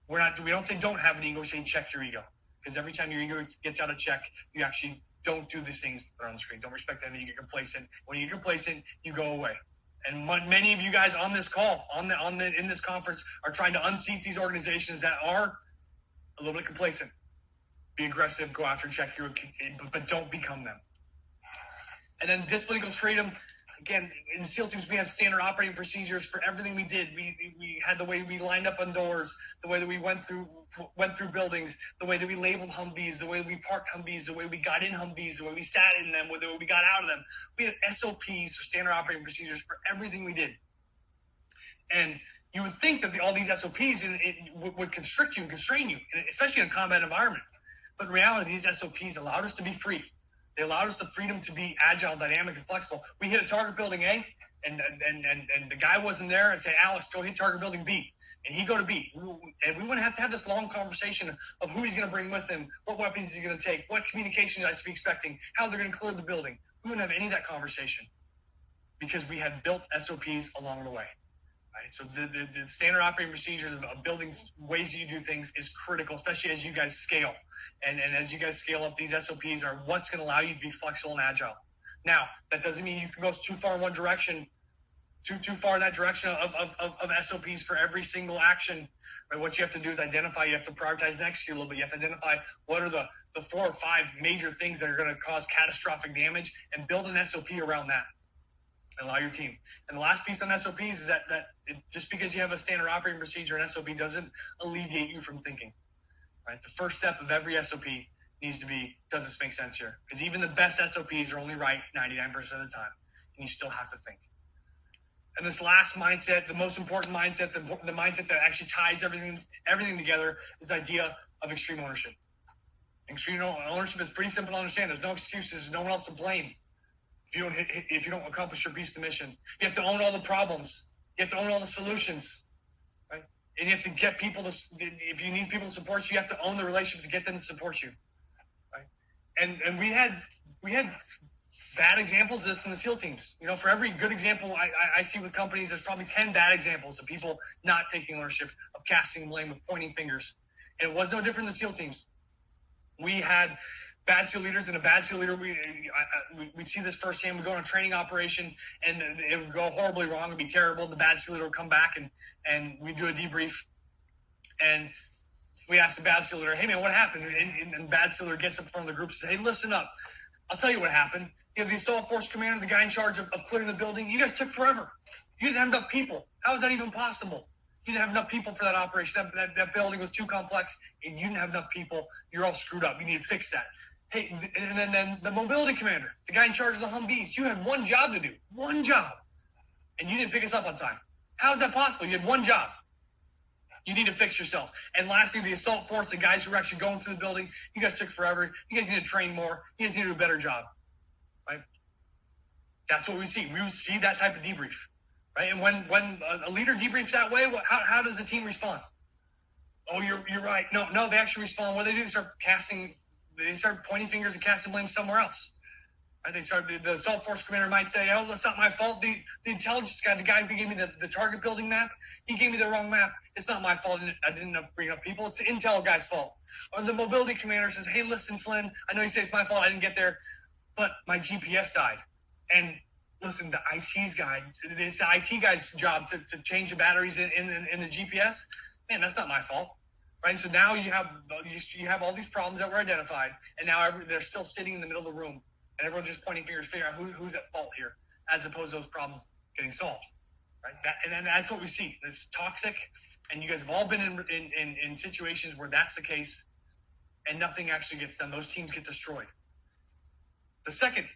We don't say don't have an ego, we say check your ego. Because every time your ego gets out of check, you actually don't do these things that are on the screen. Don't respect them, you get complacent. When you get complacent, you go away. And many of you guys on this call, in this conference, are trying to unseat these organizations that are a little bit complacent. Be aggressive, go after, check your, but don't become them. And then discipline equals freedom. Again, in the SEAL teams, we have standard operating procedures for everything we did. We had the way we lined up on doors, the way that we went through buildings, the way that we labeled Humvees, the way that we parked Humvees, the way we got in Humvees, the way we sat in them, the way we got out of them. We had SOPs, or standard operating procedures, for everything we did. And you would think that all these SOPs would constrict you and constrain you, especially in a combat environment. But in reality, these SOPs allowed us to be free. They allowed us the freedom to be agile, dynamic, and flexible. We hit a target building A, and the guy wasn't there, and say, Alex, go hit target building B. And he'd go to B. And we wouldn't have to have this long conversation of who he's going to bring with him, what weapons he's going to take, what communication I should be expecting, how they're going to clear the building. We wouldn't have any of that conversation because we had built SOPs along the way. Right? So the standard operating procedures of building ways that you do things is critical, especially as you guys scale. And as you guys scale up, these SOPs are what's going to allow you to be flexible and agile. Now, that doesn't mean you can go too far in one direction, too far in that direction of SOPs for every single action. Right? What you have to do is identify, you have to prioritize and execute a little bit. You have to identify what are the 4 or 5 major things that are going to cause catastrophic damage and build an SOP around that. Allow your team. And the last piece on SOPs is that just because you have a standard operating procedure and SOP doesn't alleviate you from thinking. Right? The first step of every SOP needs to be, does this make sense here? Because even the best SOPs are only right 99% of the time, and you still have to think. And this last mindset, the most important mindset, the mindset that actually ties everything together, is the idea of extreme ownership. Extreme ownership is pretty simple to understand. There's no excuses. There's no one else to blame. If you don't accomplish your piece of the mission, you have to own all the problems. You have to own all the solutions, right? And you have to get people to. If you need people to support you, you have to own the relationship to get them to support you, right? And we had bad examples of this in the SEAL teams. For every good example I see with companies, there's probably 10 bad examples of people not taking ownership, of casting blame, of pointing fingers. And it was no different in the SEAL teams. We had bad SEAL leaders, and a bad SEAL leader, we'd see this firsthand. We'd go on a training operation, and it would go horribly wrong. It would be terrible. The bad SEAL leader would come back, and we'd do a debrief. And we asked the bad SEAL leader, hey, man, what happened? And the bad SEAL leader gets up in front of the group and says, hey, listen up. I'll tell you what happened. You have the assault force commander, the guy in charge of clearing the building. You guys took forever. You didn't have enough people. How is that even possible? You didn't have enough people for that operation. That building was too complex, and you didn't have enough people. You're all screwed up. You need to fix that. Hey, and then the mobility commander, the guy in charge of the Humvees, you had one job to do, one job, and you didn't pick us up on time. How is that possible? You had one job. You need to fix yourself. And lastly, the assault force, the guys who were actually going through the building, you guys took forever. You guys need to train more. You guys need to do a better job, right? That's what we see. We see that type of debrief, right? And when a leader debriefs that way, how does the team respond? Oh, you're right. No, they actually respond. What do? They start pointing fingers and casting blame somewhere else. Right? The assault force commander might say, oh, that's not my fault. The intelligence guy, the guy who gave me the target building map, he gave me the wrong map. It's not my fault. I didn't bring enough people. It's the intel guy's fault. Or the mobility commander says, hey, listen, Flynn, I know you say it's my fault. I didn't get there, but my GPS died. And listen, it's the IT guy's job to change the batteries in the GPS. Man, that's not my fault. right? So now you have all these problems that were identified, and now they're still sitting in the middle of the room, and everyone's just pointing fingers, figuring out who's at fault here, as opposed to those problems getting solved, right? And that's what we see. It's toxic, and you guys have all been in situations where that's the case, and nothing actually gets done. Those teams get destroyed. The second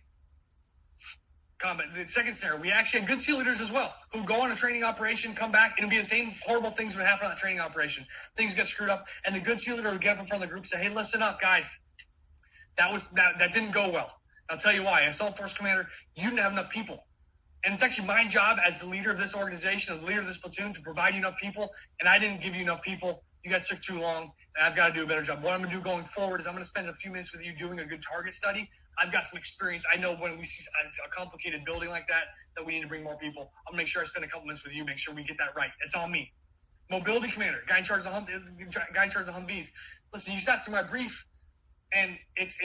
scenario, we actually have good SEAL leaders as well, who go on a training operation, come back, and it'll be the same horrible things would happen on a training operation. Things get screwed up, and the good SEAL leader would get up in front of the group and say, hey, listen up, guys. That didn't go well. I'll tell you why. As Assault Force Commander, you didn't have enough people. And it's actually my job as the leader of this organization, the leader of this platoon, to provide you enough people, and I didn't give you enough people. You guys took too long, and I've got to do a better job. What I'm going to do going forward is I'm going to spend a few minutes with you doing a good target study. I've got some experience. I know when we see a complicated building like that we need to bring more people. I'm going to make sure I spend a couple minutes with you, make sure we get that right. It's on me. Mobility Commander, guy in charge of the Humvees. Listen, you sat through my brief, and it's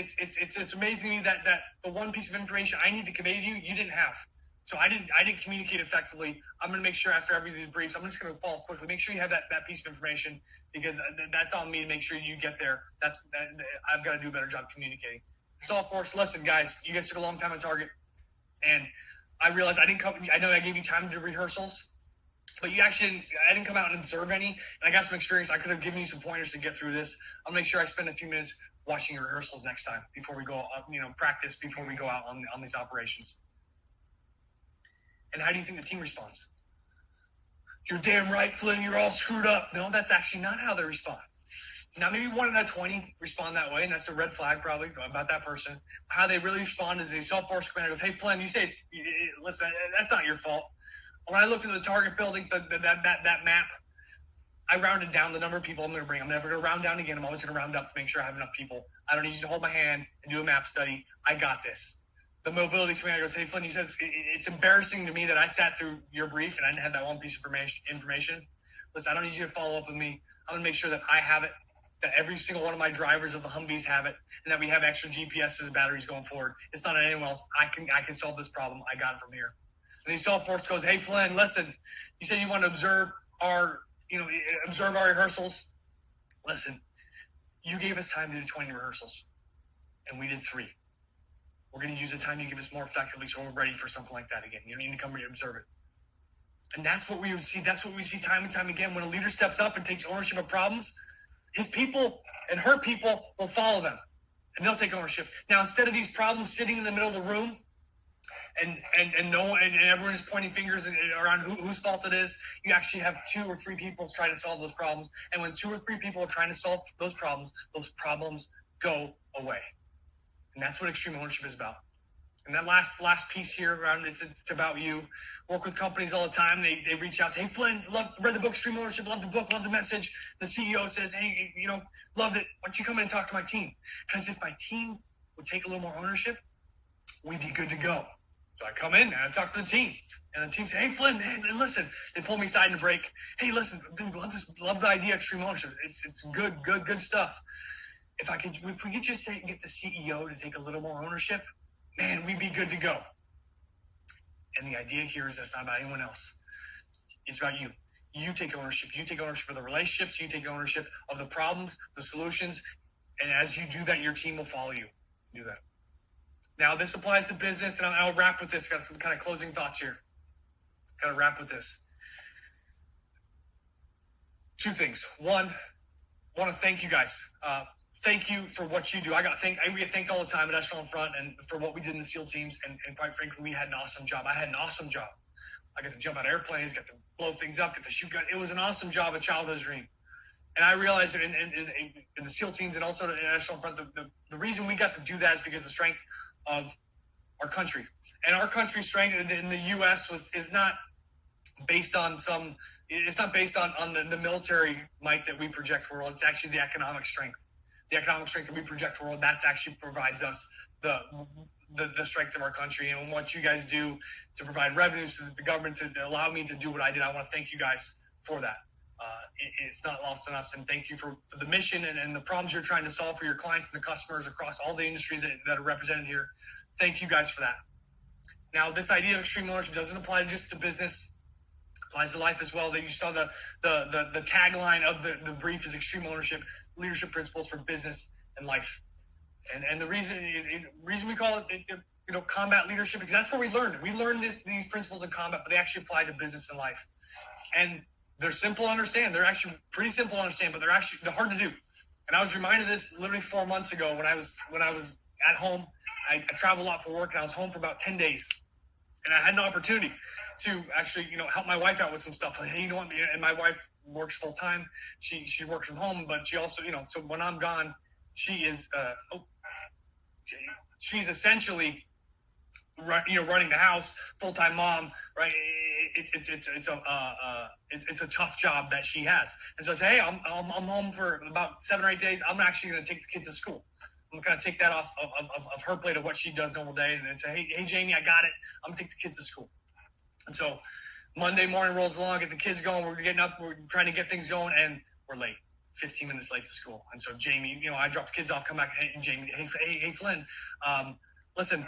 amazing to me that the one piece of information I need to convey to you, you didn't have. So I didn't communicate effectively. I'm going to make sure after every of these briefs, I'm just going to follow up quickly. Make sure you have that piece of information, because that's on me to make sure you get there. I've got to do a better job communicating. Assault Force, listen, guys, you guys took a long time on target, and I realized I know I gave you time to do rehearsals, but I didn't come out and observe any, and I got some experience. I could have given you some pointers to get through this. I'll make sure I spend a few minutes watching your rehearsals next time before we go, practice before we go out on these operations. And how do you think the team responds? You're damn right, Flynn, you're all screwed up. No, that's actually not how they respond. Now, maybe 1 out of 20 respond that way, and that's a red flag probably about that person. How they really respond is the Assault Force Commander goes, hey, Flynn, you say, listen, that's not your fault. When I looked at the target building, that map, I rounded down the number of people I'm going to bring. I'm never going to round down again. I'm always going to round up to make sure I have enough people. I don't need you to hold my hand and do a map study. I got this. The Mobility Commander goes, hey, Flynn, you said it's embarrassing to me that I sat through your brief and I didn't have that one piece of information. Listen, I don't need you to follow up with me. I'm going to make sure that I have it, that every single one of my drivers of the Humvees have it, and that we have extra GPSs and batteries going forward. It's not on anyone else. I can solve this problem. I got it from here. And the Assault Force goes, hey, Flynn, listen, you said you want to observe our rehearsals. Listen, you gave us time to do 20 rehearsals, and we did 3. We're going to use the time you give us more effectively, so we're ready for something like that again. You don't need to come here and observe it. And that's what we would see. That's what we see time and time again. When a leader steps up and takes ownership of problems, his people and her people will follow them, and they'll take ownership. Now, instead of these problems sitting in the middle of the room, and everyone is pointing fingers around whose fault it is, you actually have 2 or 3 people trying to solve those problems. And when 2 or 3 people are trying to solve those problems go away. And that's what extreme ownership is about. And that last piece here around it's about you. Work with companies all the time. They reach out and say, hey, Flynn, read the book, Extreme Ownership, love the book, love the message. The CEO says, hey, loved it. Why don't you come in and talk to my team? Because if my team would take a little more ownership, we'd be good to go. So I come in and I talk to the team. And the team say, hey, Flynn, man, listen. They pull me aside in the break. Hey, listen, love the idea of extreme ownership. It's good stuff. If we could just get the CEO to take a little more ownership, man, we'd be good to go. And the idea here is that's not about anyone else. It's about you. You take ownership. You take ownership of the relationships. You take ownership of the problems, the solutions. And as you do that, your team will follow you. Do that. Now, this applies to business, and I'll wrap with this. Got some kind of closing thoughts here. Got to wrap with this. 2 things. 1, I want to thank you guys. Thank you for what you do. We get thanked all the time at Echelon Front and for what we did in the SEAL teams. And quite frankly, we had an awesome job. I had an awesome job. I got to jump out of airplanes, got to blow things up, got to shoot guns. It was an awesome job, a childhood dream. And I realized that in the SEAL teams and also in Echelon Front, the reason we got to do that is because of the strength of our country. And our country's strength in the U.S. is not based on it's not based on the military might that we project to the world. It's actually the economic strength. The economic strength that we project to the world, that actually provides us the strength of our country. And what you guys do to provide revenues to the government to allow me to do what I did, I want to thank you guys for that. It's not lost on us. And thank you for the mission and the problems you're trying to solve for your clients and the customers across all the industries that are represented here. Thank you guys for that. Now, this idea of extreme ownership doesn't apply just to business. applies to life as well. That you saw the tagline of the brief is extreme ownership, leadership principles for business and life. And the reason we call it combat leadership, because that's where we learned. We learned these principles in combat, but they actually apply to business and life. And they're simple to understand. They're actually pretty simple to understand, but they're hard to do. And I was reminded of this literally 4 months ago when I was at home. I traveled a lot for work, and I was home for about 10 days. And I had an opportunity to actually, help my wife out with some stuff. Like, hey, you know what? And my wife works full time. She works from home, but she also, so when I'm gone, she is, she's essentially, running the house, full time mom, right? It's a tough job that she has. And so I say, hey, I'm home for about 7 or 8 days. I'm actually going to take the kids to school. I'm going to take that off of her plate of what she does normal day and say, hey, Jamie, I got it. I'm going to take the kids to school. And so Monday morning rolls along, get the kids going. We're getting up. We're trying to get things going, and we're late, 15 minutes late to school. And so Jamie, I drop the kids off, come back, hey, Jamie, hey, Flynn, listen,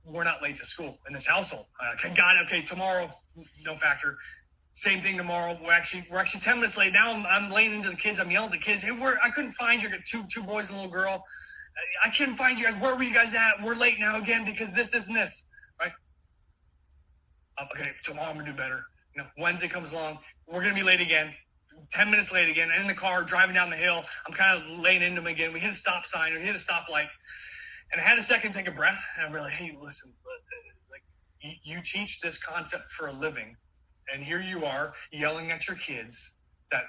we're not late to school in this household. Got it. Okay, tomorrow, no factor. Same thing tomorrow. We're actually 10 minutes late. Now I'm laying into the kids. I'm yelling at the kids. Hey, I couldn't find you. I got two boys and a little girl. I couldn't find you guys. Where were you guys at? We're late now again because this and this, right? Okay, tomorrow I'm gonna do better. Wednesday comes along. We're gonna be late again. 10 minutes late again. In the car, driving down the hill. I'm kind of laying into them again. We hit a stop sign. We hit a stoplight. And I had a second to take a breath. And I'm really, hey, listen, you teach this concept for a living. And here you are yelling at your kids that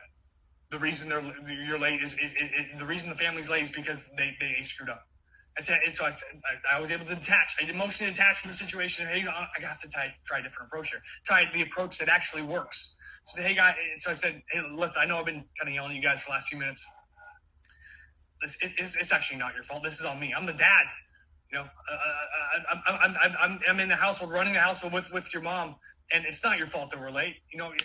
the reason you're late is the reason the family's late is because they screwed up. I was able to detach. I emotionally detached from the situation. Hey, I have to try a different approach here. Try the approach that actually works. So, hey, guys. So I said, hey, listen, I know I've been kind of yelling at you guys for the last few minutes. It's actually not your fault. This is on me. I'm the dad. I'm in the household, running the household with your mom, and it's not your fault that we're late.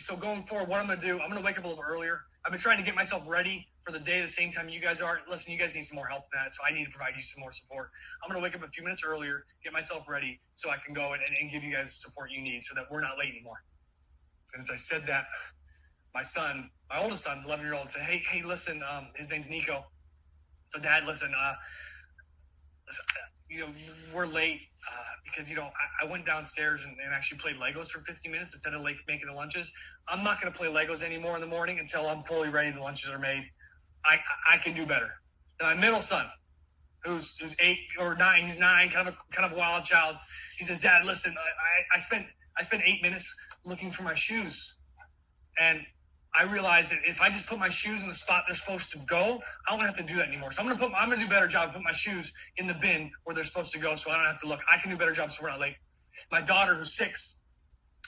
So going forward, what I'm going to do, I'm going to wake up a little earlier. I've been trying to get myself ready for the day at the same time you guys are. Listen, you guys need some more help in that, so I need to provide you some more support. I'm going to wake up a few minutes earlier, get myself ready, so I can go and give you guys the support you need so that we're not late anymore. And as I said that, my oldest son, 11-year-old, said, hey, listen, his name's Nico. So, Dad, listen, we're late because, I went downstairs and actually played Legos for 15 minutes instead of making the lunches. I'm not going to play Legos anymore in the morning until I'm fully ready. The lunches are made. I can do better. And my middle son, who's 8 or 9, he's 9, kind of a wild child. He says, Dad, listen, I spent 8 minutes looking for my shoes. And I realized that if I just put my shoes in the spot they're supposed to go, I don't have to do that anymore. So I'm going to do a better job, put my shoes in the bin where they're supposed to go so I don't have to look. I can do a better job so we're not late. My daughter, who's 6,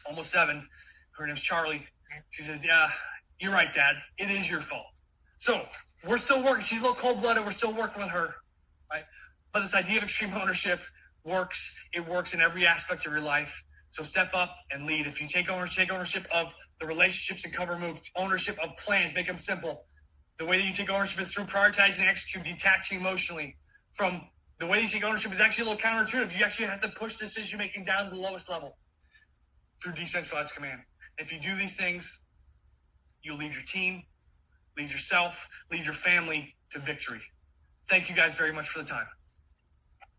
almost 7, her name's Charlie, she says, yeah, you're right, Dad. It is your fault. So we're still working. She's a little cold-blooded. We're still working with her, right? But this idea of extreme ownership works. It works in every aspect of your life. So step up and lead. If you take ownership of the relationships and cover moves, ownership of plans, make them simple. The way that you take ownership is through prioritizing and executing, detaching emotionally from the way you take ownership is actually a little counterintuitive. You actually have to push decision making down to the lowest level through decentralized command. If you do these things, you'll lead your team, lead yourself, lead your family to victory. Thank you guys very much for the time.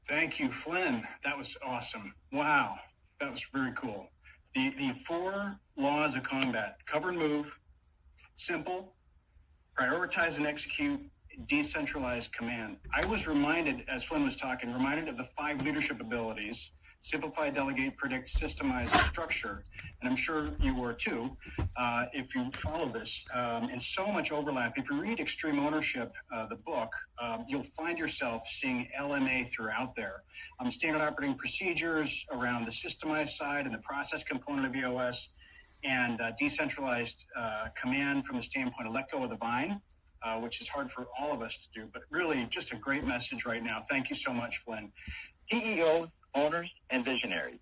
Thank you, Flynn. That was awesome. Wow. That was very cool. The 4 laws of combat: cover and move, simple, prioritize and execute, decentralized command. I was reminded, as Flynn was talking, of the 5 leadership abilities: simplify, delegate, predict, systemize, structure. And I'm sure you were too, if you follow this. And so much overlap. If you read Extreme Ownership, the book, you'll find yourself seeing LMA throughout there. Standard operating procedures around the systemized side and the process component of EOS, and decentralized command from the standpoint of let go of the vine, which is hard for all of us to do. But really, just a great message right now. Thank you so much, Flynn. CEOs, owners, and visionaries,